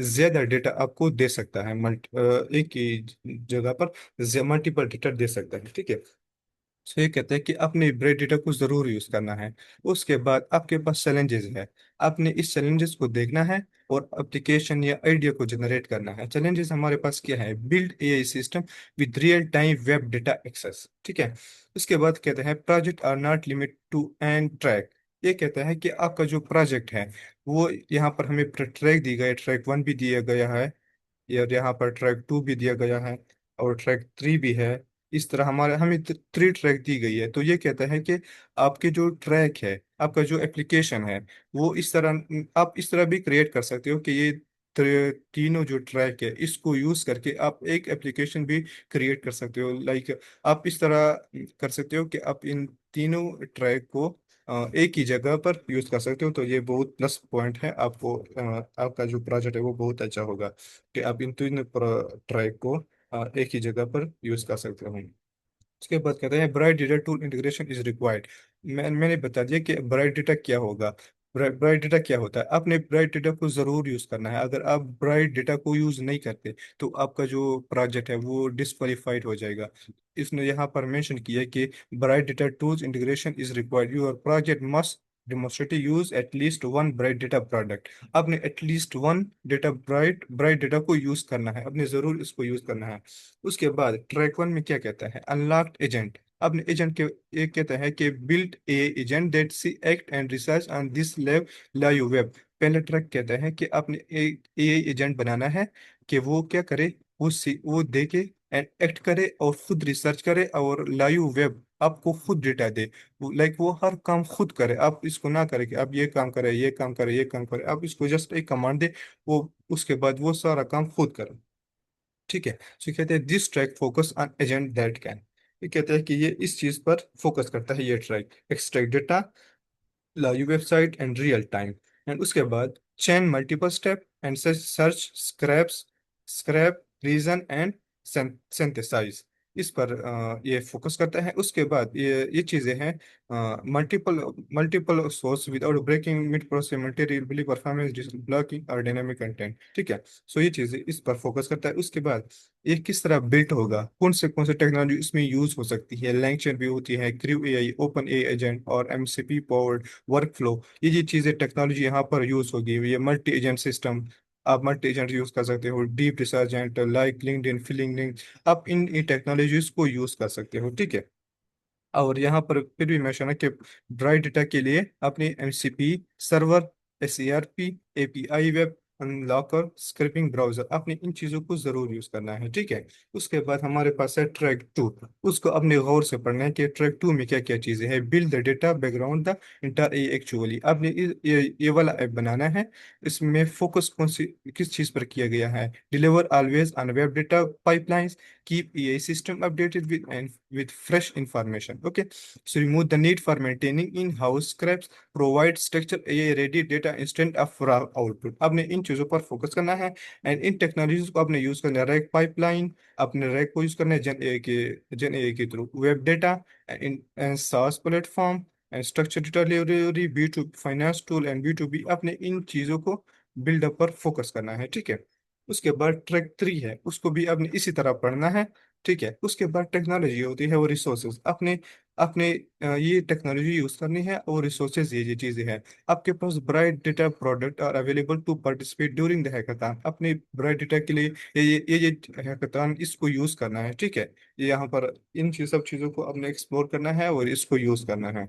ज्यादा डेटा आपको दे सकता है, एक ही जगह पर मल्टीपल डेटा दे सकता है, ठीक है। तो ये कहते हैं कि अपने ब्रेड डेटा को जरूर यूज करना है। उसके बाद आपके पास चैलेंजेस है, आपने इस चैलेंजेस को देखना है और एप्लीकेशन या आइडिया को जनरेट करना है। चैलेंजेस हमारे पास क्या है? Build AI system with real time web data access, ठीक है। उसके बाद कहते हैं project are not limit to and track. ये कहता है कि आपका जो प्रोजेक्ट है वो, यहाँ पर हमें ट्रैक दी गई, ट्रैक 1 भी दिया गया है, और यहाँ पर ट्रैक 2 भी दिया गया है, और ट्रैक 3 भी है। इस तरह हमारे हमें 3 ट्रैक दी गई है। तो ये कहता है कि आपके जो ट्रैक है, आपका जो एप्लीकेशन है, वो इस तरह आप इस तरह भी क्रिएट कर सकते हो कि ये तीनों जो ट्रैक है इसको यूज करके आप एक एप्लीकेशन भी क्रिएट कर सकते हो। लाइक आप इस तरह कर सकते हो कि आप इन तीनों ट्रैक को एक ही जगह पर यूज कर सकते हो। तो ये बहुत प्लस पॉइंट है आपको, आपका जो प्रोजेक्ट है वो बहुत अच्छा होगा कि आप इन तीनों ट्रैक को एक ही जगह पर यूज कर सकते हो। उसके बाद कहते हैं bright data tool integration is required. मैंने बता दिया कि ब्राइट डेटा क्या होगा। ब्राइट डेटा क्या होता है? आपने ब्राइट डेटा को जरूर यूज करना है। अगर आप ब्राइट डेटा को यूज नहीं करते तो आपका जो प्रोजेक्ट है वो डिस्क्वालिफाइड हो जाएगा। इसने यहाँ पर मेंशन किया कि bright data tools integration is required, your project must demonstrate use at least one bright data product। आपने at least one data bright data को यूज करना है, आपने जरूर इसको यूज करना है। उसके बाद ट्रैक 1 में क्या कहता है? Unlocked agent. अपने एजेंट के एक कहता है कि build a agent that see act and research on this live web. पहले ट्रैक कहता है कि आपने एक ए एजेंट बनाना है कि वो क्या करे, वो देखे एंड एक्ट करे और खुद रिसर्च करे और लाइव वेब आपको खुद डेटा दे। वो हर काम खुद करे, आप इसको ना करे कि आप ये काम करे, ये काम करे, ये काम करे, आप इसको जस्ट एक कमांड दे, वो उसके बाद वो सारा काम खुद करे, ठीक है। तो कहते हैं this track focus on agent that can. ये कहते हैं कि ये इस चीज पर फोकस करता है, ये track extract data, live website and real time, and उसके बाद chain multiple step and search scrape reason and synthesise. इस पर ये फोकस करता है। उसके बाद ये चीजें हैं multiple multiple source without breaking mid process multiply performance blocking और डायनामिक कंटेंट, ठीक है। सो ये चीजें इस पर फोकस करता है। उसके बाद ये किस तरह बिल्ट होगा, कौन से टेक्नोलॉजी इसमें यूज हो सकती है, लैंगचेन भी होती है, Crew AI, open a agent और एमसीपी पावर्ड वर्क फ्लो, ये चीजें टेक्नोलॉजी यहाँ पर यूज होगी। ये मल्टी एजेंट सिस्टम, आप मल्टी एजेंट यूज कर सकते हो, deep research agent like LinkedIn, filling link, आप इन टेक्नोलॉजीज को यूज कर सकते हो, ठीक है। और यहाँ पर फिर भी मेंशन है कि ब्राइट डेटा के लिए अपनी MCP server, SERP, API web unlocker, scraping browser, आपने इन चीज़ों को ज़रूर यूज़ करना है, ठीक है। उसके बाद हमारे पास है ट्रैक टू। उसको अपने गौर से पढ़ना है कि ट्रैक टू में क्या क्या चीज़ें हैं। Build the data background the inter actually, आपने ये वाला ऐप बनाना है। इसमें फोकस कौन सी किस चीज़ पर किया गया है? Deliver always on web data pipelines, keep AI system updated with fresh information. Okay, so remove the need for maintaining in-house scripts, provide structured AI ready data instant of raw output. आपने इन चीज़ों पर focus करना है and in technologies को आपने use करना है। रैक पाइपलाइन, अपने रैक को यूज करना है जन ए के through, web data and SaaS platform and structure data delivery, B to finance tool and B अपने इन चीज़ों को बिल्डअप पर फोकस करना है, ठीक है। उसके बाद ट्रैक थ्री है, उसको भी आपने इसी तरह पढ़ना है, ठीक है। उसके बाद टेक्नोलॉजी होती है वो रिसोर्सेज, अपने अपने ये टेक्नोलॉजी यूज करनी है और रिसोर्सेज ये चीजें हैं। आपके पास Bright Data product are available to participate during the hackathon, अपने ब्राइट डेटा के लिए ये हैकाथन इसको यूज करना है, ठीक है। ये यहाँ पर इन सब चीजों को आपने एक्सप्लोर करना है और इसको यूज करना है।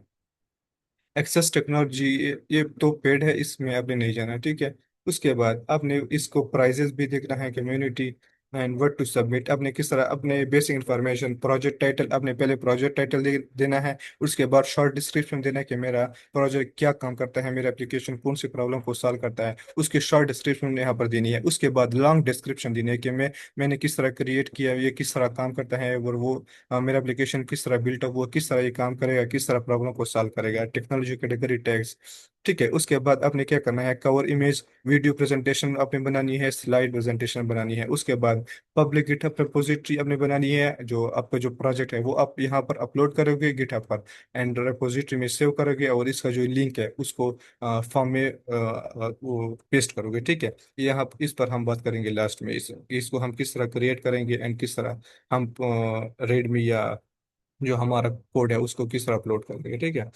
एक्सेस टेक्नोलॉजी, ये तो पेड है, इसमें आपने नहीं जाना, ठीक है। उसके बाद आपने इसको प्राइजेस भी देखना है, community and what to submit, आपने किस तरह अपने बेसिक इन्फॉर्मेशन, प्रोजेक्ट टाइटल, आपने पहले प्रोजेक्ट टाइटल देना है। उसके बाद शॉर्ट डिस्क्रिप्शन देना है कि मेरा प्रोजेक्ट क्या काम करता है, मेरा एप्लीकेशन कौन सी प्रॉब्लम को सॉल्व करता है, उसकी शॉर्ट डिस्क्रिप्शन यहाँ पर देनी है। उसके बाद लॉन्ग डिस्क्रिप्शन देनी है कि मैंने किस तरह क्रिएट किया, ये किस तरह काम करता है, और वो मेरा एप्लीकेशन किस तरह बिल्ट अप हुआ, किस तरह ये काम करेगा, किस तरह प्रॉब्लम को सॉल्व करेगा, टेक्नोलॉजी कैटेगरी टैग्स, ठीक है। उसके बाद आपने क्या करना है, कवर इमेज, वीडियो प्रेजेंटेशन आपने बनानी है, स्लाइड प्रेजेंटेशन बनानी है। उसके बाद पब्लिक गिटहब रिपोजिटरी आपने बनानी है, जो आपका जो प्रोजेक्ट है वो आप यहाँ पर अपलोड करोगे गिटहब पर एंड रिपोजिटरी में सेव करोगे, और इसका जो लिंक है उसको फॉर्म में वो पेस्ट करोगे, ठीक है। यहाँ इस पर हम बात करेंगे लास्ट में, इसको हम किस तरह क्रिएट करेंगे एंड किस तरह हम रेडमी या जो हमारा कोड है उसको किस तरह अपलोड कर देंगे, ठीक है।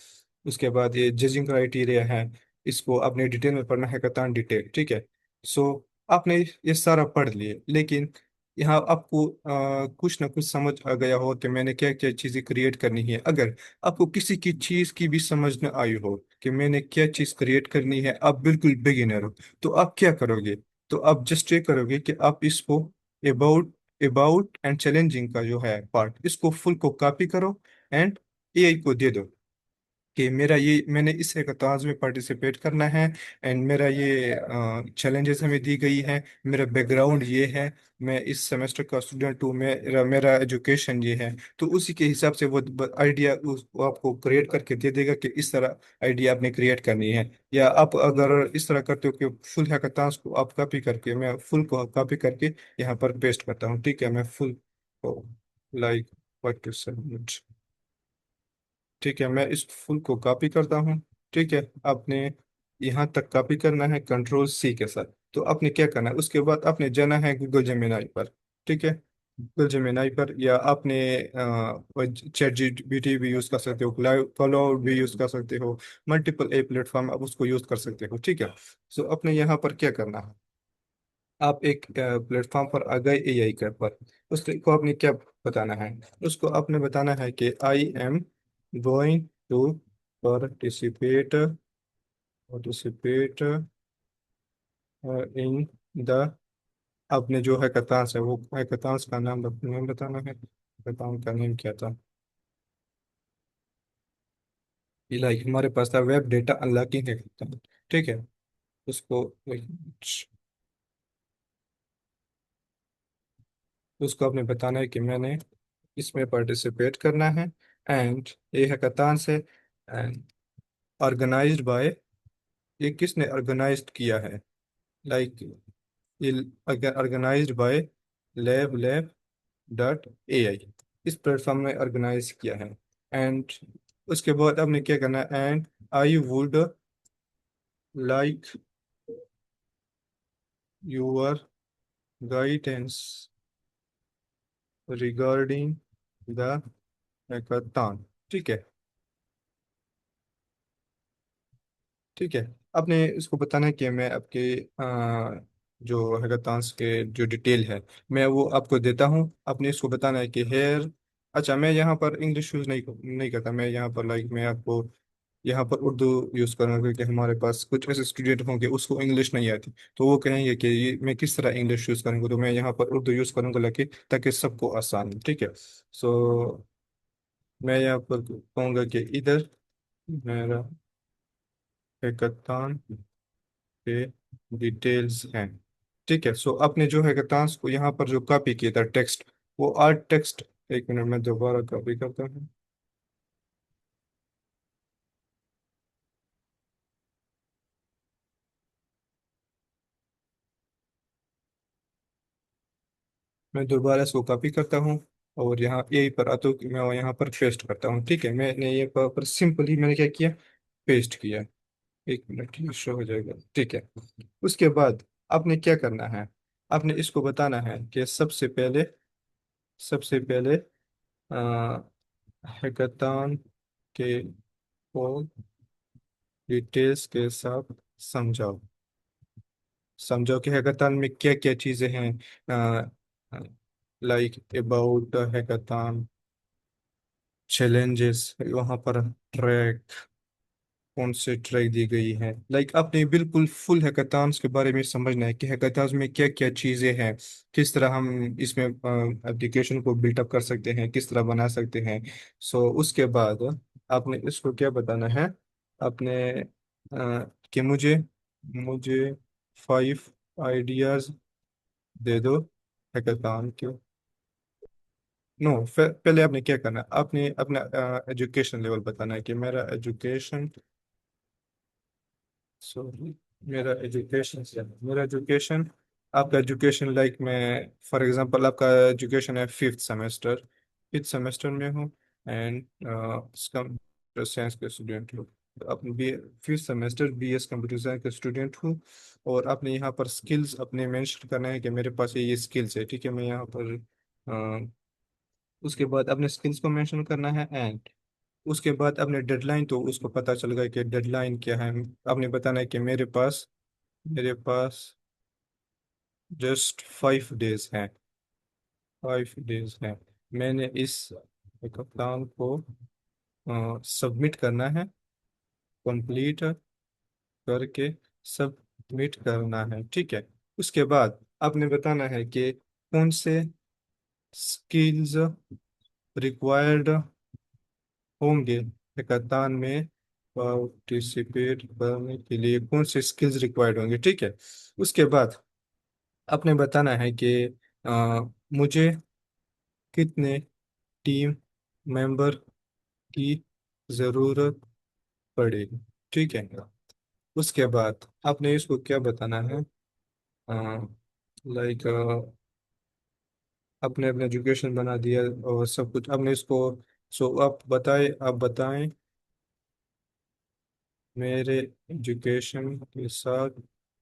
उसके बाद ये जजिंग क्राइटेरिया है, इसको आपने डिटेल में पढ़ना है, कतान डिटेल, ठीक है। सो आपने ये सारा पढ़ लिए, लेकिन यहाँ आपको कुछ ना कुछ समझ आ गया हो कि मैंने क्या क्या चीज़ें क्रिएट करनी है। अगर आपको किसी की चीज़ की भी समझ न आई हो कि मैंने क्या चीज़ क्रिएट करनी है, आप बिल्कुल बिगिनर हो, तो आप क्या करोगे? तो आप जस्ट ये करोगे कि आप इसको अबाउट अबाउट एंड चैलेंजिंग का जो है पार्ट, इसको फुल को कॉपी करो एंड एआई को दे दो कि मेरा ये, मैंने इस हैकाथॉन्स में पार्टिसिपेट करना है एंड मेरा ये चैलेंजेस हमें दी गई है, मेरा बैकग्राउंड ये है, मैं इस सेमेस्टर का स्टूडेंट हूँ, मेरा मेरा एजुकेशन ये है। तो उसी के हिसाब से वो आइडिया वो आपको क्रिएट करके दे देगा कि इस तरह आइडिया आपने क्रिएट करनी है। या आप अगर इस तरह करते हो कि फुल हैकाथॉन्स को आप कॉपी करके, मैं फुल को कॉपी करके यहाँ पर पेस्ट करता हूँ, ठीक है। मैं फुल को लाइक व्हाट टू सबमिट, ठीक है, मैं इस फुल को कॉपी करता हूँ, ठीक है। आपने यहाँ तक कॉपी करना है कंट्रोल सी के साथ। तो आपने क्या करना है, उसके बाद आपने जाना है गूगल जेमिनाई पर, ठीक है। गूगल जेमिनाई पर, या आपने चैट जीपीटी भी यूज़ कर सकते हो, क्लाउड भी यूज़ कर सकते हो, मल्टीपल ए प्लेटफॉर्म आप उसको यूज़ कर सकते हो, ठीक है। सो आपने यहाँ पर क्या करना है, आप एक प्लेटफॉर्म पर आ गए एआई का पर, उसको आपने क्या बताना है? उसको आपने बताना है कि I am going to participate participate in the, आपने जो हैकाथॉन्स है वो हैकाथॉन्स का नाम बताना है। हैकाथॉन का नेम क्या था? लाइक हमारे पास था वेब डेटा अनलॉकिंग हैकाथॉन, ठीक है। उसको उसको आपने बताना है कि मैंने इसमें पार्टिसिपेट करना है एंड ये हैकाथॉन्स है एंड ऑर्गेनाइज्ड बाय, ये किसने ऑर्गेनाइज्ड किया है? लाइक ये ऑर्गेनाइज्ड बाय lab.ai, इस प्लेटफॉर्म में ऑर्गेनाइज किया है। एंड उसके बाद आपने क्या करना है, and I would like your guidance regarding the hackathon, ठीक है, ठीक है। आपने इसको बताना है कि मैं आपके जो हैकाथॉन्स के जो डिटेल है मैं वो आपको देता हूँ। आपने इसको बताना है कि हेयर, अच्छा मैं यहाँ पर इंग्लिश यूज़ नहीं नहीं करता, मैं यहाँ पर लाइक मैं आपको यहाँ पर उर्दू यूज़ करूँगा, क्योंकि हमारे पास कुछ ऐसे स्टूडेंट होंगे उसको इंग्लिश नहीं आती, तो वो कहेंगे कि ये मैं किस तरह इंग्लिश यूज़ करूँगा, तो मैं यहाँ पर उर्दू यूज़ करूँगा, लेकिन ताकि सबको आसान हो। ठीक है। सो मैं यहाँ पर कहूँगा कि इधर मेरा हैकाथॉन के डिटेल्स हैं। ठीक है। सो आपने जो हैकाथॉन को यहाँ पर जो कॉपी किया था टेक्स्ट, वो आर्ट टेक्स्ट, एक मिनट में दोबारा कॉपी करता हूँ। मैं दोबारा इसको कॉपी करता हूँ और यहाँ यहीं पर आता हूँ कि मैं यहाँ पर पेस्ट करता हूँ। ठीक है। मैंने ये पर सिंपली मैंने क्या किया, पेस्ट किया। एक मिनट, ये शो हो जाएगा। ठीक है। उसके बाद आपने क्या करना है, आपने इसको बताना है कि सबसे पहले हैकाथॉन के को डिटेल्स के साथ समझाओ। समझाओ कि हैकाथॉन में क्या क्या चीजें हैं, लाइक अबाउट हैकाथॉन, चैलेंजेस, वहां पर ट्रैक, कौन से ट्रैक दी गई है, लाइक आपने बिल्कुल फुल हैकाथॉन्स के बारे में समझना है कि हैकाथॉन्स में क्या क्या चीजें हैं, किस तरह हम इसमें एप्लीकेशन को बिल्टअप कर सकते हैं, किस तरह बना सकते हैं। सो उसके बाद आपने इसको क्या बताना है, आपने कि मुझे मुझे 5 आइडियाज दे दो हैकाथॉन के। नो, पहले आपने क्या करना है, आपने अपना एजुकेशन लेवल बताना है कि सॉरी मेरा एजुकेशन, आपका एजुकेशन, लाइक मैं फॉर एग्जांपल आपका एजुकेशन है फिफ्थ सेमेस्टर में हूँ, एंड कंप्यूटर साइंस के स्टूडेंट हूँ। अब B fifth semester BS computer science के स्टूडेंट हूँ। और आपने यहाँ पर स्किल्स अपने मेंशन करना है कि मेरे पास ये स्किल्स है। ठीक है। मैं यहाँ पर उसके बाद अपने स्किल्स को मेंशन करना है, एंड उसके बाद अपने डेडलाइन, तो उसको पता चल गया कि डेडलाइन क्या है। आपने बताना है कि मेरे पास जस्ट 5 डेज हैं, 5 डेज हैं। मैंने इस प्लान को सबमिट करना है, कंप्लीट करके सबमिट करना है। ठीक है। उसके बाद आपने बताना है कि कौन से स्किल्स रिक्वायर्ड होंगे हैकाथॉन में पार्टिसिपेट करने के लिए, कौन से स्किल्स रिक्वायर्ड होंगे। ठीक है। उसके बाद आपने बताना है कि मुझे कितने टीम मेंबर की ज़रूरत पड़ेगी। ठीक है। उसके बाद आपने इसको क्या बताना है, लाइक आपने अपना एजुकेशन बना दिया और सब कुछ आपने इसको। सो आप बताएं मेरे एजुकेशन के साथ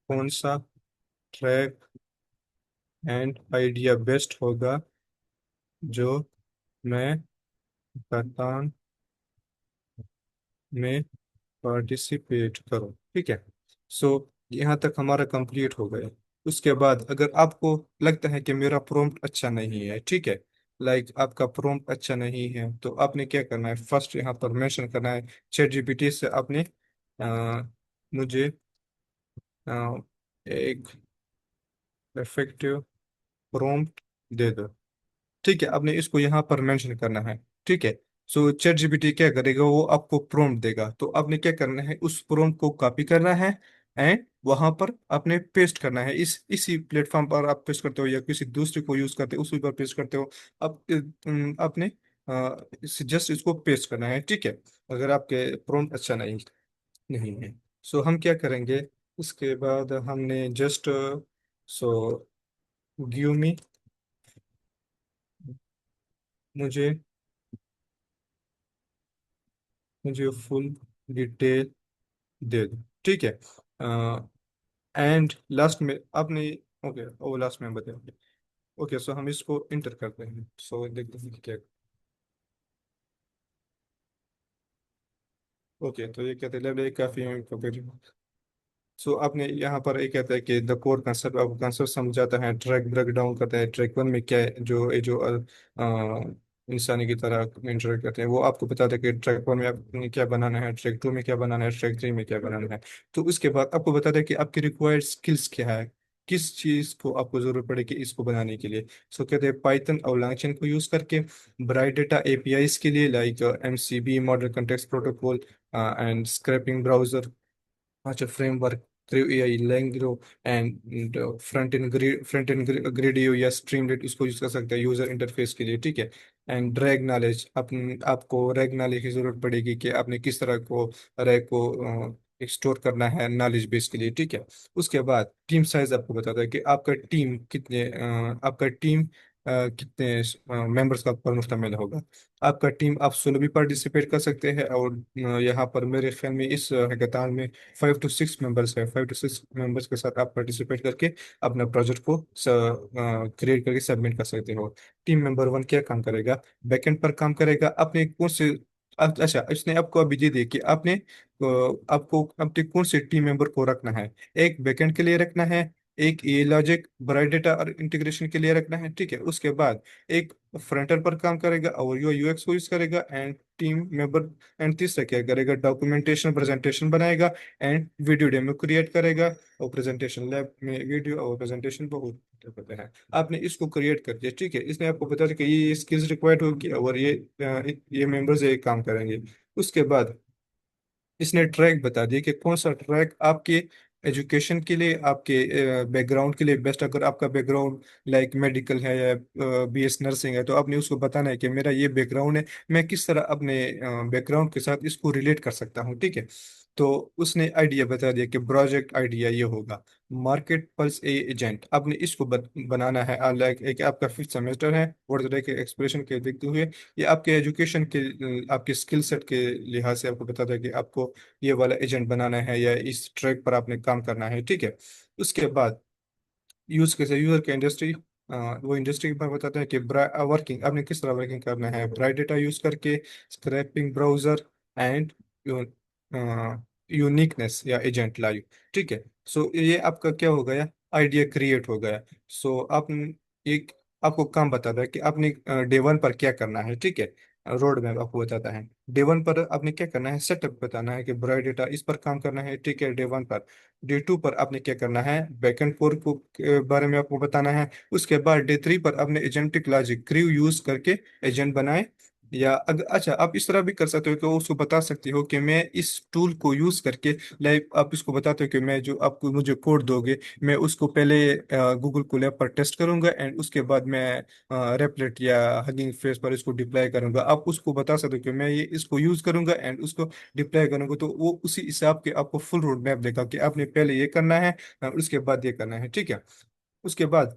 कौन सा ट्रैक एंड आइडिया बेस्ट होगा जो मैं हैकाथॉन में पार्टिसिपेट करो। ठीक है। सो यहाँ तक हमारा कंप्लीट हो गया। उसके बाद अगर आपको लगता है कि मेरा प्रॉम्प्ट अच्छा नहीं है, ठीक है, लाइक आपका प्रॉम्प्ट अच्छा नहीं है, तो आपने क्या करना है, फर्स्ट यहाँ पर मेंशन करना है ChatGPT से आपने मुझे एक इफेक्टिव प्रॉम्प्ट दे दो। ठीक है। आपने इसको यहाँ पर मेंशन करना है। ठीक है। सो चैट जीपीटी क्या करेगा, वो आपको प्रॉम्प्ट देगा, तो आपने क्या करना है, उस प्रॉम्प्ट को कॉपी करना है एंड वहां पर आपने पेस्ट करना है। इसी प्लेटफॉर्म पर आप पेस्ट करते हो या किसी दूसरे को यूज करते हो उसी पर पेस्ट करते हो। अब आपने जस्ट इसको पेस्ट करना है। ठीक है। अगर आपके प्रॉम्प्ट अच्छा नहीं नहीं है, सो हम क्या करेंगे, उसके बाद हमने जस्ट सो गिव मी, मुझे मुझे फुल डिटेल दे दो। ठीक है। एंड लास्ट में आपने, ओके वो लास्ट में बताएंगे। ओके, सो हम इसको इंटर करते हैं, सो देखते हैं कि क्या। ओके, तो ये कहते हैं लेवल एक काफी है। सो आपने यहाँ पर ये कहता है कि द कोर कंसेप्ट, आपको कंसेप्ट समझाता है, ट्रैक ब्रेक डाउन करता है, ट्रैक 1 में क्या है, जो ये जो इंसानी की तरह इंटरेक्ट करते हैं। वो आपको बताता है कि ट्रैक 1 में आपने क्या बनाना है, ट्रैक 2 में क्या बनाना है, ट्रैक 3 में क्या बनाना है। तो उसके बाद आपको बताता है कि आपकी रिक्वायर्ड स्किल्स क्या है, किस चीज को आपको जरूरत पड़ेगी इसको बनाने के लिए। सो कहते हैं पाइथन और लांगचैन को यूज करके ब्राइट डेटा एपीआईज के लिए like MCP, model context protocol and scraping browser, अच्छा framework, crew AI, LangGraph and front end Gradio या स्ट्रीमलेट इसको यूज कर सकते हैं यूजर इंटरफेस के लिए, ठीक है। एंड रैग नॉलेज, आपको रैग नॉलेज की जरूरत पड़ेगी कि आपने किस तरह को रैग को स्टोर करना है नॉलेज बेस के लिए, ठीक है। उसके बाद टीम साइज आपको बताता है कि आपका टीम कितने मेंबर्स का पर मुश्तमिल होगा। आपका टीम आप सोलो भी पार्टिसिपेट कर सकते हैं, और यहाँ पर मेरे ख्याल में इस हैकाथॉन में 5 to 6 मेंबर्स है, 5 to 6 मेंबर्स के साथ आप पार्टिसिपेट करके अपना प्रोजेक्ट को क्रिएट करके सबमिट कर सकते हो। टीम मेंबर 1 क्या काम करेगा, बैकएंड पर काम करेगा। आपने कौन से अच्छा, इसने आपको अभी ये देखिए आपने आपको अपने कौन से टीम मेंबर को रखना है। एक बैकएंड के लिए रखना है, एक ये लॉजिक ब्राइट डेटा और इंटीग्रेशन के लिए रखना है, ठीक है। उसके बाद एक फ्रंटर पर काम करेगा और यो यूएक्स को यूज करेगा, एंड टीम मेंबर एंड तीसरा क्या करेगा, डॉक्यूमेंटेशन प्रेजेंटेशन बनाएगा एंड वीडियो डेमो क्रिएट करेगा। और प्रेजेंटेशन लैब में वीडियो और प्रेजेंटेशन बहुत होते हैं। आपने इसको क्रिएट कर दिया, ठीक है। इसने आपको बता दिया कि ये स्किल्स रिक्वायर्ड होगी और ये मेंबर्स ये काम करेंगे। उसके बाद इसने ट्रैक बता दिया कि कौन सा ट्रैक आपके एजुकेशन के लिए, आपके बैकग्राउंड के लिए बेस्ट। अगर आपका बैकग्राउंड लाइक मेडिकल है या बीएस नर्सिंग है, तो आपने उसको बताना है कि मेरा ये बैकग्राउंड है, मैं किस तरह अपने बैकग्राउंड के साथ इसको रिलेट कर सकता हूँ, ठीक है। तो उसने आइडिया बता दिया कि प्रोजेक्ट आइडिया ये होगा मार्केट पल्स ए एजेंट। आपने इसको बनाना है लाइक एक आपका 5th सेमेस्टर है और तरह के एक्सप्रेशन के देखते हुए ये आपके एजुकेशन के आपके स्किल सेट के लिहाज से आपको बताता है कि आपको ये वाला एजेंट बनाना है या इस ट्रैक पर आपने काम करना है, ठीक है। उसके बाद यूज कैसे, यूजर के इंडस्ट्री, वो इंडस्ट्री के बारे में बताते हैं कि वर्किंग आपने किस तरह वर्किंग करना है, ब्राइट डेटा यूज करके, स्क्रैपिंग ब्राउजर एंड यूनिकनेस या एजेंट लाइव, ठीक है। सो ये आपका क्या हो गया, आइडिया क्रिएट हो गया। सो आप एक आपको काम बताता है कि आपने डे 1 पर क्या करना है, ठीक है। रोड मैप आपको बताता है डे 1 पर आपने क्या करना है, सेटअप बताना है कि ब्राइट डेटा इस पर काम करना है, ठीक है, डे 1 पर। डे 2 पर आपने क्या करना है, बैकएंड कोर को के बारे में आपको बताना है। उसके बाद डे 3 पर आपने एजेंटिक लॉजिक क्रिव यूज करके एजेंट बनाए। या अगर अच्छा, आप इस तरह भी कर सकते हो कि उसको बता सकते हो कि मैं इस टूल को यूज करके, लाइक आप इसको बताते हो कि मैं जो आपको मुझे कोड दोगे, मैं उसको पहले गूगल कोलैब पर टेस्ट करूंगा एंड उसके बाद मैं रेपलेट या हगिंग फेस पर इसको डिप्लॉय करूंगा। आप उसको बता सकते हो कि मैं ये इसको यूज करूंगा एंड उसको डिप्लॉय करूंगा, तो वो उसी हिसाब के आपको फुल रोड मैप देगा कि आपने पहले ये करना है उसके बाद ये करना है, ठीक है। उसके बाद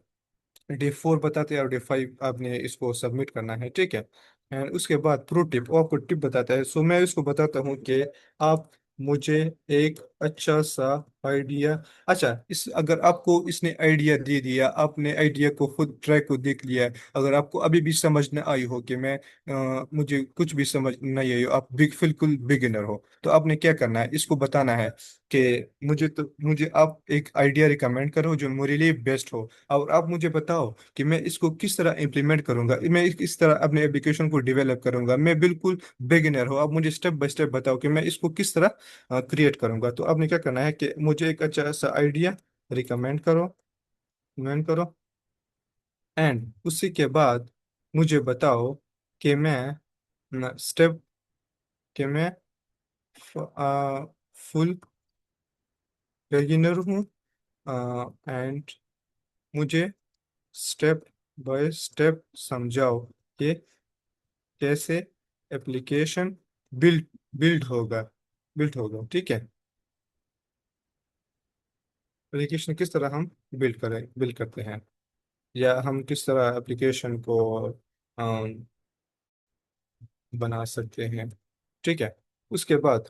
डे 4 बताते हैं और डे 5 आपने इसको सबमिट करना है, ठीक है। एंड उसके बाद प्रो टिप, वो आपको टिप बताता है। सो मैं इसको बताता हूँ कि आप मुझे एक अच्छा सा आइडिया, अच्छा इस अगर आपको इसने आइडिया दे दिया, आपने आइडिया को खुद ट्रैक को देख लिया है, अगर आपको अभी भी समझ न आई हो कि मुझे कुछ भी समझ नहीं आई हो, आप बिल्कुल बिगिनर हो, तो आपने क्या करना है, इसको बताना है कि मुझे आप एक आइडिया रिकमेंड करो जो मेरे लिए बेस्ट हो, और आप मुझे बताओ कि मैं इसको किस तरह इम्प्लीमेंट करूंगा, मैं इस तरह अपने एप्लीकेशन को डेवलप करूंगा, मैं बिल्कुल बिगिनर हूँ, आप मुझे स्टेप बाय स्टेप बताओ कि मैं इसको किस तरह क्रिएट करूंगा। तो आपने क्या करना है कि मुझे एक अच्छा सा आइडिया रिकमेंड करो एंड उसी के बाद मुझे बताओ कि मैं स्टेप कि मैं फुल बिगिनर हूँ एंड मुझे स्टेप बाय स्टेप समझाओ कि कैसे एप्लीकेशन बिल्ड बिल्ड होगा बिल्ड होगा, ठीक है। एप्लीकेशन किस तरह हम बिल्ड करते हैं, या हम किस तरह एप्लीकेशन को बना सकते हैं, ठीक है। उसके बाद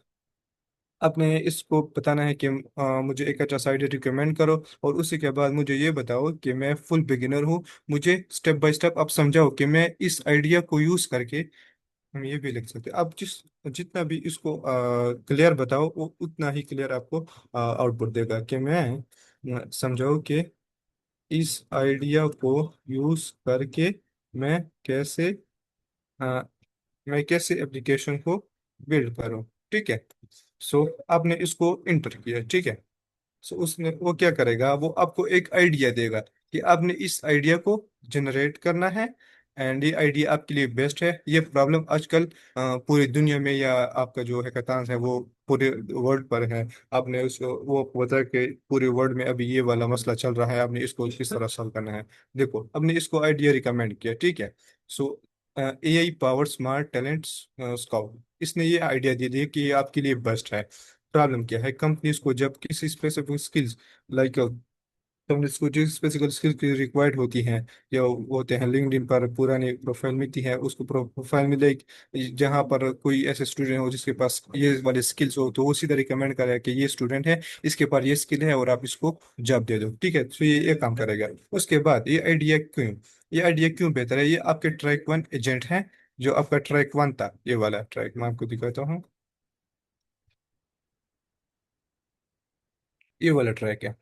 आपने इसको बताना है कि मुझे एक अच्छा साइट रिकमेंड करो, और उसी के बाद मुझे ये बताओ कि मैं फुल बिगिनर हूँ, मुझे स्टेप बाय स्टेप आप समझाओ कि मैं इस आइडिया को यूज करके, हम ये भी लिख सकते हैं। आप जितना भी इसको क्लियर बताओ वो उतना ही क्लियर आपको आउटपुट देगा कि मैं समझाओ कि इस आइडिया को यूज करके मैं कैसे मैं कैसे एप्लीकेशन को बिल्ड करूँ। ठीक है। सो आपने इसको इंटर किया। ठीक है। सो उसने वो क्या करेगा, वो आपको एक आइडिया देगा कि आपने इस आइडिया को जनरेट करना है, एंड ये आइडिया आपके लिए बेस्ट है। ये प्रॉब्लम आजकल पूरी दुनिया में, या आपका जो हैकाथॉन है वो पूरे वर्ल्ड पर है। आपने उसको वो आपको बताया कि पूरे वर्ल्ड में अभी ये वाला मसला चल रहा है, आपने इसको किस तरह सॉल्व करना है। देखो, आपने इसको आइडिया रिकमेंड किया। ठीक है। सो AI power smart talent scout, इसने ये आइडिया दे दिया कि ये आपके लिए बेस्ट है। प्रॉब्लम क्या है, कंपनीज को जब किसी स्पेसिफिक स्किल्स लाइक कंपनीज को जो स्पेसिफिक स्किल्स की रिक्वायर्ड होती हैं, या वो होते हैं लिंक्डइन पर पुरानी प्रोफाइल मिलती है, उसको प्रोफाइल मिले जहाँ पर कोई ऐसे स्टूडेंट हो जिसके पास ये वाले स्किल्स हो, तो वो सीधा रिकमेंड करे कि ये स्टूडेंट है, इसके पास ये स्किल है और आप इसको जॉब दे दो। ठीक है। तो ये काम करेगा। उसके बाद ये आइडिया क्यों बेहतर है, ये आपके ट्रैक वन एजेंट हैं। जो आपका ट्रैक वन था, ये वाला ट्रैक मैं आपको दिखाता हूँ। ये वाला ट्रैक है,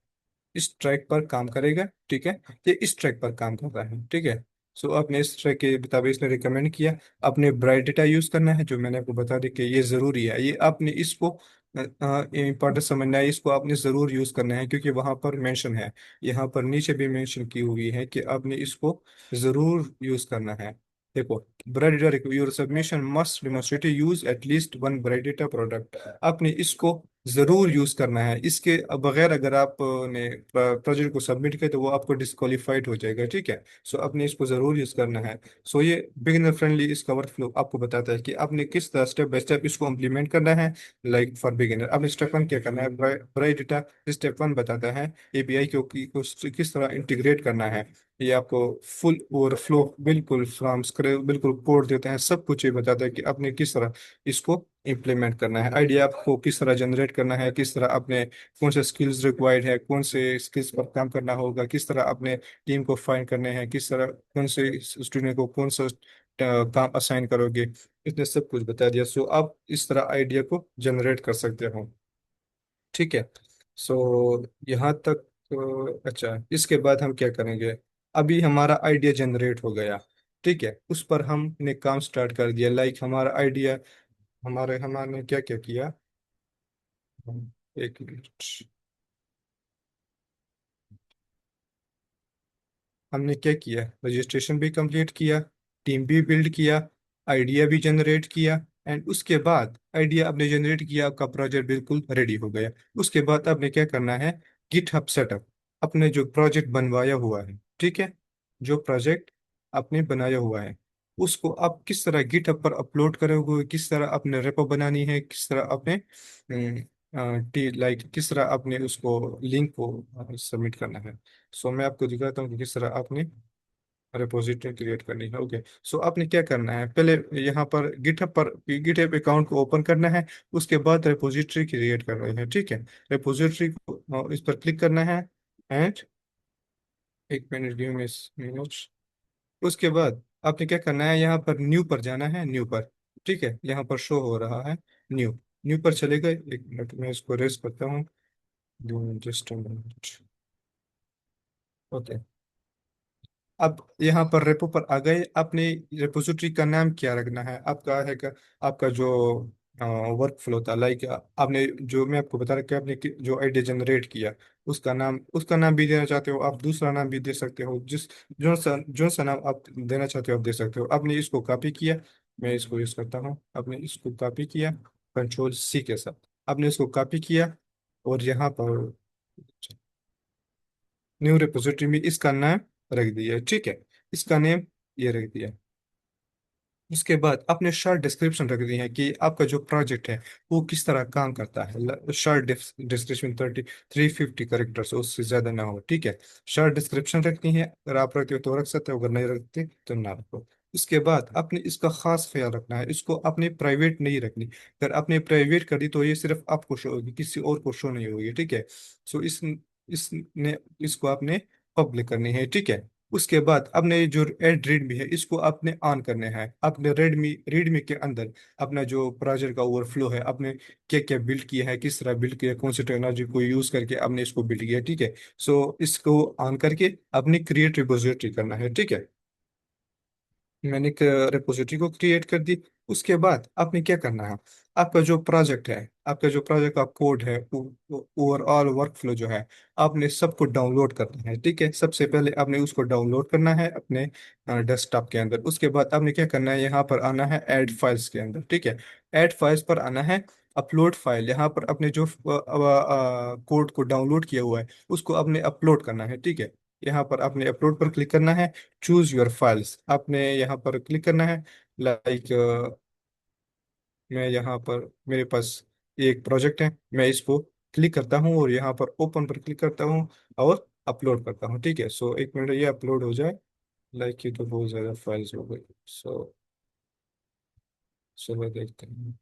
इस ट्रैक पर काम करेगा। ठीक है। ये इस ट्रैक पर काम कर रहा है। ठीक है। सो आपने इस ट्रैक के मुताबिक इसने रिकमेंड किया। आपने ब्राइट डेटा यूज करना है, जो मैंने आपको बता दी कि ये जरूरी है। ये आपने इसको इम्पोर्टेंट समझना है, इसको आपने जरूर यूज करना है, क्योंकि वहां पर मेंशन है, यहाँ पर नीचे भी मेंशन की हुई है कि आपने इसको जरूर यूज करना है। देखो, bright data your submission must demonstrate use at least one bright Data product. आपने इसको जरूर यूज करना है। इसके बगैर अगर आपने प्रोजेक्ट को सबमिट किया तो वो आपको डिस्क्वालिफाइड हो जाएगा। ठीक है। सो आपने इसको जरूर यूज करना है। सो ये बिगिनर फ्रेंडली इसका वर्कफ्लो आपको बताता है कि आपने किस तरह स्टेप बाय स्टेप इसको इम्प्लीमेंट करना है। लाइक फॉर बिगिनर, आपने स्टेप वन क्या करना है, ब्राइट डेटा स्टेप वन बताता है एपीआई को किस तरह इंटीग्रेट करना है। ये आपको फुल ओवरफ्लो बिल्कुल फ्रॉम स्क्रैच बिल्कुल कोड देते हैं, सब कुछ ये बताता है कि आपने किस तरह इसको इम्प्लीमेंट करना है। आइडिया आपको किस तरह जनरेट करना है, किस तरह आपने कौन से स्किल्स रिक्वायर्ड है, कौन से स्किल्स पर काम करना होगा, किस तरह आपने टीम को फाइंड करने हैं, किस तरह कौन से स्टूडेंट को कौन सा काम असाइन करोगे। इसने सब कुछ बता दिया। सो आप इस तरह आइडिया को जनरेट कर सकते हो। ठीक है। सो यहाँ तक अच्छा, इसके बाद हम क्या करेंगे। अभी हमारा आइडिया जनरेट हो गया। ठीक है। उस पर हमने काम स्टार्ट कर दिया। लाइक हमारा आइडिया, हमारे हमारे क्या क्या किया। एक मिनट। हमने क्या किया, रजिस्ट्रेशन भी कंप्लीट किया, टीम भी बिल्ड किया, आइडिया भी जनरेट किया, एंड उसके बाद आइडिया आपने जनरेट किया, आपका प्रोजेक्ट बिल्कुल रेडी हो गया। उसके बाद आपने क्या करना है, गिटहब सेटअप, अपने जो प्रोजेक्ट बनवाया हुआ है। ठीक है। जो प्रोजेक्ट आपने बनाया हुआ है, उसको आप किस तरह गिटहब पर अपलोड करोगे, किस तरह आपने रेपो बनानी है, किस तरह आपने लाइक किस तरह आपने उसको लिंक को सबमिट करना है। सो मैं आपको दिखाता हूँ कि किस तरह आपने रिपोजिटरी क्रिएट करनी है। ओके। सो आपने क्या करना है, पहले यहाँ पर गिटहब अकाउंट को ओपन करना है। उसके बाद रिपोजिटरी क्रिएट करनी है। ठीक है। रिपोजिटरी को इस पर क्लिक करना है, एंड एक मिनट, गिव मी मिनट। उसके बाद आपने क्या करना है, यहाँ पर न्यू पर जाना है, न्यू पर। ठीक है। यहाँ पर शो हो रहा है न्यू। न्यू पर चले गए, एक मिनट में इसको रेस करता हूँ। Just minute. ओके। अब यहाँ पर रेपो पर आ गए। अपने रिपोजिटरी का नाम क्या रखना है, आपका है का, आपका जो वर्क फ्लो था, लाइक आपने जो मैं आपको बता रहा कि आपने जो आइडिया जनरेट किया, उसका नाम भी देना चाहते हो आप, दूसरा नाम भी दे सकते हो, जो सा नाम आप देना चाहते हो आप दे सकते हो। आपने इसको कॉपी किया, मैं इसको यूज करता हूँ। आपने इसको कॉपी किया कंट्रोल सी के साथ, आपने इसको कॉपी किया, और यहाँ पर न्यू रिपोजिटरी में इसका नाम रख दिया। ठीक है। इसका नेम ये रख दिया। उसके बाद आपने शॉर्ट डिस्क्रिप्शन रख दी है कि आपका जो प्रोजेक्ट है वो किस तरह काम करता है। शॉर्ट डिस्क्रिप्शन 350 कैरेक्टर्स, उससे ज्यादा ना हो। ठीक है। शॉर्ट डिस्क्रिप्शन रखनी है, अगर आप रखते हो तो रख सकते हो, अगर नहीं रखते तो ना रखो। उसके बाद आपने इसका खास ख्याल रखना है, इसको अपने प्राइवेट नहीं रखनी। अगर आपने प्राइवेट कर दी तो ये सिर्फ आपको शो होगी, किसी और को शो नहीं होगी। ठीक है। सो इसने इसको आपने पब्लिक करनी है। ठीक है। उसके बाद आपने ये जो एड रीडमी है इसको आपने ऑन करने हैं। आपने रेडमी रीडमी के अंदर अपना जो प्रोजेक्ट का ओवरफ्लो है, आपने क्या क्या बिल्ड किया है, किस तरह बिल्ड किया, कौन सी टेक्नोलॉजी को यूज करके आपने इसको बिल्ड किया। ठीक है। सो इसको ऑन करके आपने क्रिएट रिपोजिटरी करना है। ठीक है। मैंने एक रिपोजिटरी को क्रिएट कर दी। उसके बाद आपने क्या करना है, आपका जो प्रोजेक्ट है, आपका जो प्रोजेक्ट का कोड है, ओवरऑल वर्क फ्लो जो है, आपने सबको डाउनलोड करना है। ठीक है, सबसे पहले आपने उसको डाउनलोड करना है अपने डेस्कटॉप के अंदर। उसके बाद आपने क्या करना है, यहाँ पर आना है ऐड फाइल्स के अंदर। ठीक है, ऐड फाइल्स पर आना है, अपलोड फाइल, यहाँ पर अपने जो कोड को डाउनलोड किया हुआ है उसको आपने अपलोड करना है। ठीक है, यहाँ पर आपने अपलोड पर क्लिक करना है। चूज योर फाइल्स आपने यहाँ पर क्लिक करना है। लाइक मैं यहाँ पर, मेरे पास एक प्रोजेक्ट है, मैं इसको क्लिक करता हूँ और यहाँ पर ओपन पर क्लिक करता हूँ और अपलोड करता हूँ। ठीक है, सो एक मिनट ये अपलोड हो जाए। लाइक ये तो बहुत ज़्यादा फाइल्स हो गई। चलो देखते हैं।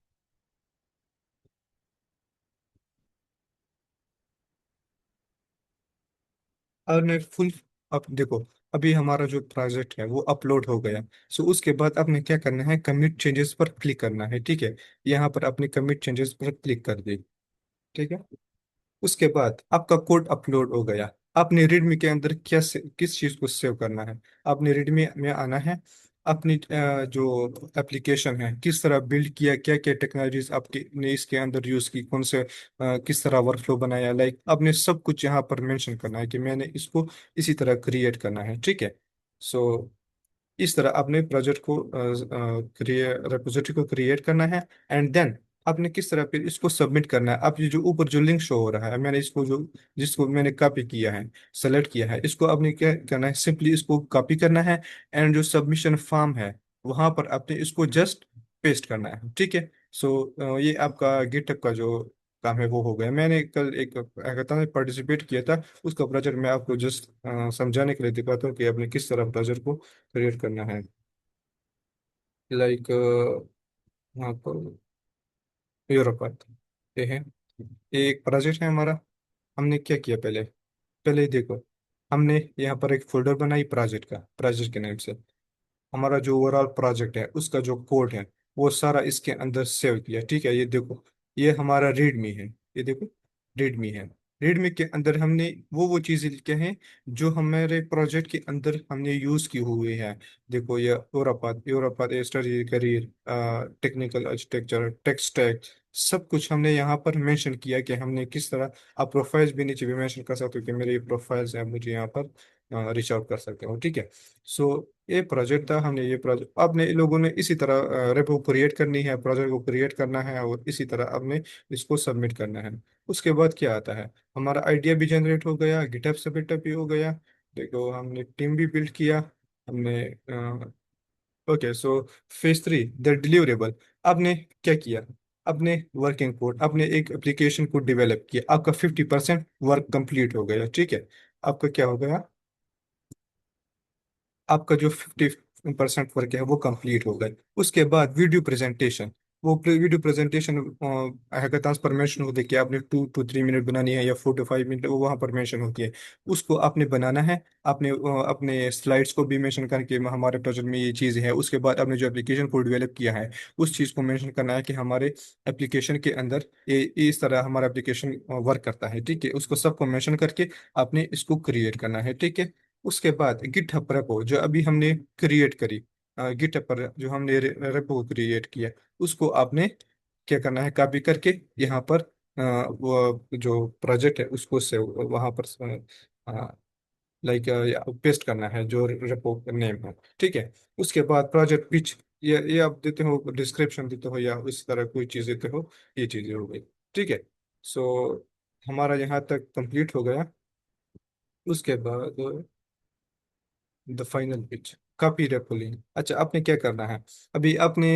और मैं फुल, अब देखो, अभी हमारा जो प्रोजेक्ट है वो अपलोड हो गया। सो उसके बाद आपने क्या करना है, कमिट चेंजेस पर क्लिक करना है। ठीक है, यहाँ पर आपने कमिट चेंजेस पर क्लिक कर दी। ठीक है, उसके बाद आपका कोड अपलोड हो गया। आपने रीडमी के अंदर किस चीज़ को सेव करना है, आपने रीडमी में आना है। अपनी जो एप्लीकेशन है किस तरह बिल्ड किया, क्या क्या टेक्नोलॉजीज आपके ने इसके अंदर यूज़ की, कौन से किस तरह वर्कफ्लो बनाया, लाइक आपने सब कुछ यहाँ पर मेंशन करना है कि मैंने इसको इसी तरह क्रिएट करना है। ठीक है, सो इस तरह आपने प्रोजेक्ट को रिपोजिटरी को क्रिएट करना है। एंड देन आपने किस तरह फिर इसको सबमिट करना है। आप ये जो ऊपर जो लिंक शो हो रहा है, मैंने इसको जो, जिसको मैंने कॉपी किया है, सेलेक्ट किया है, इसको आपने क्या करना है, सिंपली इसको कॉपी करना है। एंड जो सबमिशन फॉर्म है वहां पर आपने इसको जस्ट पेस्ट करना है। ठीक है, सो ये आपका गिटहब का जो काम है वो हो गया। मैंने कल एक हैकाथॉन में पार्टिसिपेट किया था, उसका प्रोजेक्ट मैं आपको जस्ट समझाने के लिए दिखाता हूँ कि आपने किस तरह प्रोजेक्ट को क्रिएट करना है। लाइक वहाँ पर यूरोप ये है, ये एक प्रोजेक्ट है हमारा। हमने क्या किया, पहले पहले ही देखो, हमने यहाँ पर एक फोल्डर बनाई प्रोजेक्ट का, प्रोजेक्ट के नाम से। हमारा जो ओवरऑल प्रोजेक्ट है उसका जो कोड है वो सारा इसके अंदर सेव किया। ठीक है, ये देखो, ये हमारा रीडमी है, ये देखो रीडमी है। रीडमी के अंदर हमने वो चीजें लिखे हैं जो हमारे प्रोजेक्ट के अंदर हमने यूज की हुई है। देखो ये यूरोपात यूरोपात study career, technical architecture, tech stack, सब कुछ हमने यहाँ पर मेंशन किया कि हमने किस तरह। आप प्रोफाइल्स भी नीचे भी मेंशन कर सकते हो कि मेरे ये प्रोफाइल्स हैं, मुझे यहाँ पर रीच आउट कर सकते हो। ठीक है, सो ये प्रोजेक्ट था, हमने ये प्रोजेक्ट, आपने इन लोगों ने इसी तरह रेपो क्रिएट करनी है, प्रोजेक्ट को क्रिएट करना है और इसी तरह आपने इसको सबमिट करना है। उसके बाद क्या आता है, हमारा आइडिया भी जनरेट हो गया, गिटहब सबमिट भी हो गया। देखो हमने टीम भी बिल्ड किया, हमने okay. So phase 3 the deliverable, आपने क्या किया, अपने वर्किंग कोड, आपने एक एप्लीकेशन को डेवलप किया, आपका 50% वर्क कंप्लीट हो गया। ठीक है, आपका क्या हो गया, आपका जो 50% वर्क है वो कंप्लीट हो गए। उसके बाद वीडियो प्रेजेंटेशन, वो वीडियो प्रेजेंटेशन हैकाथॉन्स पर मेंशन होती है कि आपने 2 to 3 मिनट बनानी है या 4 to 5 मिनट, वो वहाँ पर मेंशन होती है। उसको आपने बनाना है। आपने अपने स्लाइड्स को भी मेंशन करके हमारे प्रोजेक्ट में ये चीज़ है। उसके बाद आपने जो एप्लीकेशन को डेवलप किया है उस चीज़ को मेंशन करना है कि हमारे एप्लीकेशन के अंदर ये इस तरह हमारा एप्लीकेशन वर्क करता है। ठीक है, उसको सबको मेंशन करके आपने इसको क्रिएट करना है। ठीक है, उसके बाद गिटहब रेपो जो अभी हमने क्रिएट करी, गिटहब पर जो हमने रेपो क्रिएट किया, उसको आपने क्या करना है, कॉपी करके यहाँ पर वो जो प्रोजेक्ट है उसको से वहाँ पर लाइक पेस्ट करना है जो रेपो नेम है। ठीक है, उसके बाद प्रोजेक्ट पिच, ये आप देते हो, डिस्क्रिप्शन देते हो या इस तरह कोई चीज़ देते हो, ये चीज़ें हो गई। ठीक है, सो हमारा यहाँ तक कंप्लीट हो गया। उसके बाद द फाइनल पिच, कॉपी रेपोलिंग। अच्छा, आपने क्या करना है, अभी आपने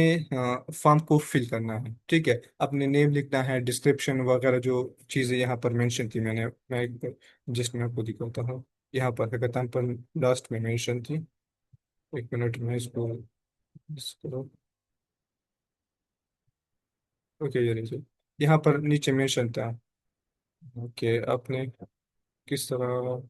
फॉर्म को फिल करना है। ठीक है, अपने नेम लिखना है, डिस्क्रिप्शन वगैरह जो चीज़ें यहाँ पर मेंशन थी, मैं एक बार जिस्ट में आपको दिखाता हूँ। यहाँ पर हैकाथन पर लास्ट में मेंशन थी। एक मिनट में इसको ओके, ये लीजिए, यहाँ पर नीचे मेंशन था। ओके, आपने किस तरह,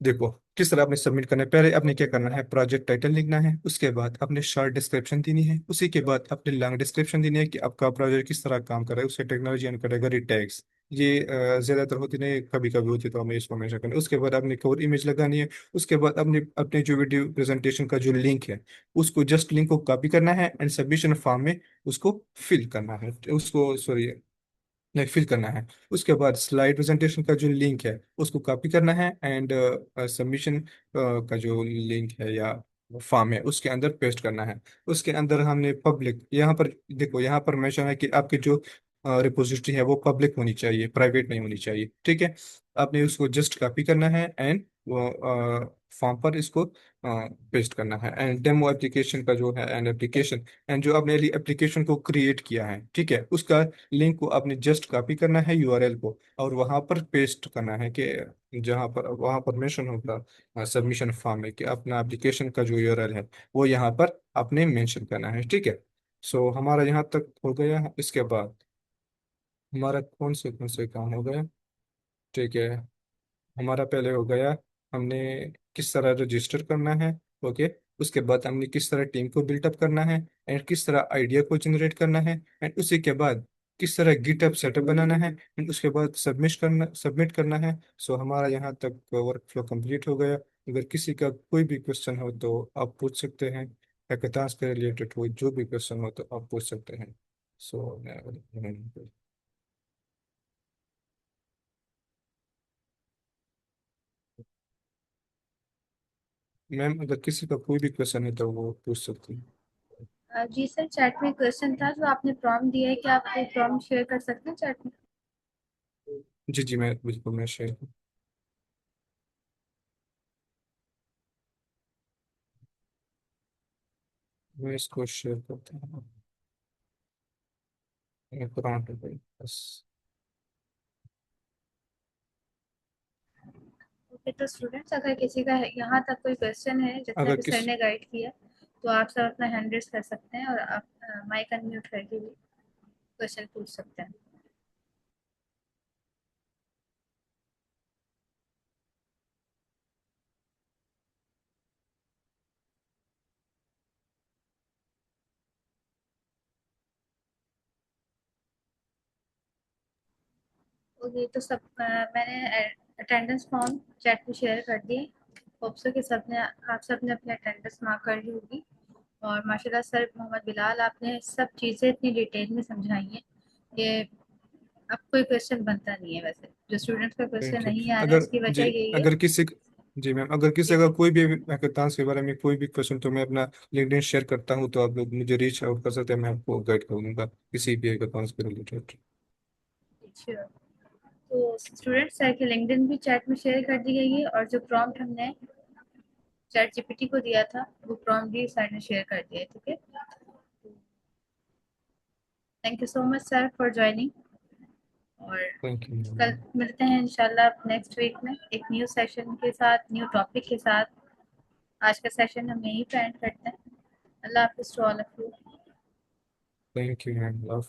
देखो किस तरह आपने सबमिट करना है। पहले आपने क्या करना है, प्रोजेक्ट टाइटल लिखना है, उसके बाद आपने शॉर्ट डिस्क्रिप्शन देनी है, उसी के बाद आपने लॉन्ग डिस्क्रिप्शन देनी है कि आपका प्रोजेक्ट किस तरह काम कर रहा है, उसके टेक्नोलॉजी एंड कैटेगरी टैग्स। ये ज्यादातर होती नहीं, कभी कभी होती, तो हमें इसको हमेशा करना है। उसके बाद आपने कवर इमेज लगानी है। उसके बाद अपने अपने जो वीडियो प्रेजेंटेशन का जो लिंक है, उसको जस्ट लिंक को कॉपी करना है एंड सबमिशन फॉर्म में उसको फिल करना है, उसको सॉरी नहीं फिल करना है। उसके बाद स्लाइड प्रेजेंटेशन का जो लिंक है उसको कॉपी करना है एंड सबमिशन का जो लिंक है या फॉर्म है उसके अंदर पेस्ट करना है। उसके अंदर हमने पब्लिक, यहाँ पर देखो यहाँ पर मेंशन है कि आपकी जो रिपोजिटरी है वो पब्लिक होनी चाहिए, प्राइवेट नहीं होनी चाहिए, ठीक है। आपने उसको जस्ट कॉपी करना है एंड वो फॉर्म पर इसको पेस्ट करना है। एंड डेमो एप्लीकेशन का जो है एंड एप्लीकेशन एंड जो आपने एप्लीकेशन को क्रिएट किया है, ठीक है, उसका लिंक को आपने जस्ट कॉपी करना है यूआरएल को, और वहां पर पेस्ट करना है कि जहां पर वहां पर मेंशन होगा सबमिशन फॉर्म में कि अपना एप्लीकेशन का जो यूआरएल है वो यहाँ पर आपने मेंशन करना है, ठीक है। सो हमारा यहाँ तक हो गया। इसके बाद हमारा कौन से काम हो गया, ठीक है। हमारा पहले हो गया, हमने किस तरह रजिस्टर करना है, ओके। उसके बाद हमने किस तरह टीम को बिल्टअप करना है एंड किस तरह आइडिया को जनरेट करना है एंड उसी के बाद किस तरह गिटअप सेटअप बनाना है एंड उसके बाद सबमिट करना है। सो हमारा यहाँ तक वर्क फ्लो कंप्लीट हो गया। अगर किसी का कोई भी क्वेश्चन हो तो आप पूछ सकते हैं, हैकाथॉन्स के रिलेटेड कोई जो भी क्वेश्चन हो तो आप पूछ सकते हैं। सो मैम अगर किसी का कोई भी क्वेश्चन है तो वो पूछ सकते हैं। जी सर, चैट में क्वेश्चन था जो आपने प्रॉम्प्ट दिया है, कि आप वो प्रॉम्प्ट शेयर कर सकते हैं चैट में? जी जी, मैं बिल्कुल मैं शेयर, मैं इसको शेयर करता हूँ। ये prompt है भाई, बस। ओके, तो स्टूडेंट्स, अगर किसी का यहाँ तक कोई क्वेश्चन है जितना अगर भी सर किस ने गाइड किया, तो आप सब अपना हैंड रेस कर सकते हैं और आप माइक अनम्यूट करके भी क्वेश्चन पूछ सकते हैं। ओके, तो सब मैंने अटेंडेंस फॉर्म चैट पे शेयर कर दिए। होप सो कि सबने आप सबने अपनी अटेंडेंस मार्क कर ली होगी। और माशाल्लाह सर मोहम्मद बिलाल, आपने सब चीज़ें इतनी डिटेल में समझाई हैं कि अब कोई क्वेश्चन बनता नहीं है। वैसे जो स्टूडेंट्स का क्वेश्चन ठीक है। नहीं आ रहा है, अगर उसकी जी, वजह यही है। अगर किसी जी मैम, अगर किसी जी अगर जी। कोई भी हैकाथॉन्स के बारे में कोई भी क्वेश्चन तो मैं अपना लिंक्डइन शेयर करता हूँ, तो आप लोग मुझे रीच आउट कर सकते हैं, मैं आपको गाइड करूंगा किसी भी हैकाथॉन्स के रिलेटेड। श्योर। तो स्टूडेंट्स, सर की लिंक्डइन भी चैट में शेयर कर दी गई है, और जो प्रॉम्प्ट हमने चैट जीपीटी को दिया था वो प्रॉम्प्ट भी सर ने शेयर कर दिया है, ठीक है। Thank you so much sir for joining. और थैंक यू कल मैम। मिलते हैं इंशाल्लाह नेक्स्ट वीक में एक न्यू सेशन के साथ, न्यू टॉपिक के साथ। आज का सेशन हम यहीं पे एंड करते हैं। अल्लाह हाफिज to all of you. Thank you ma'am, love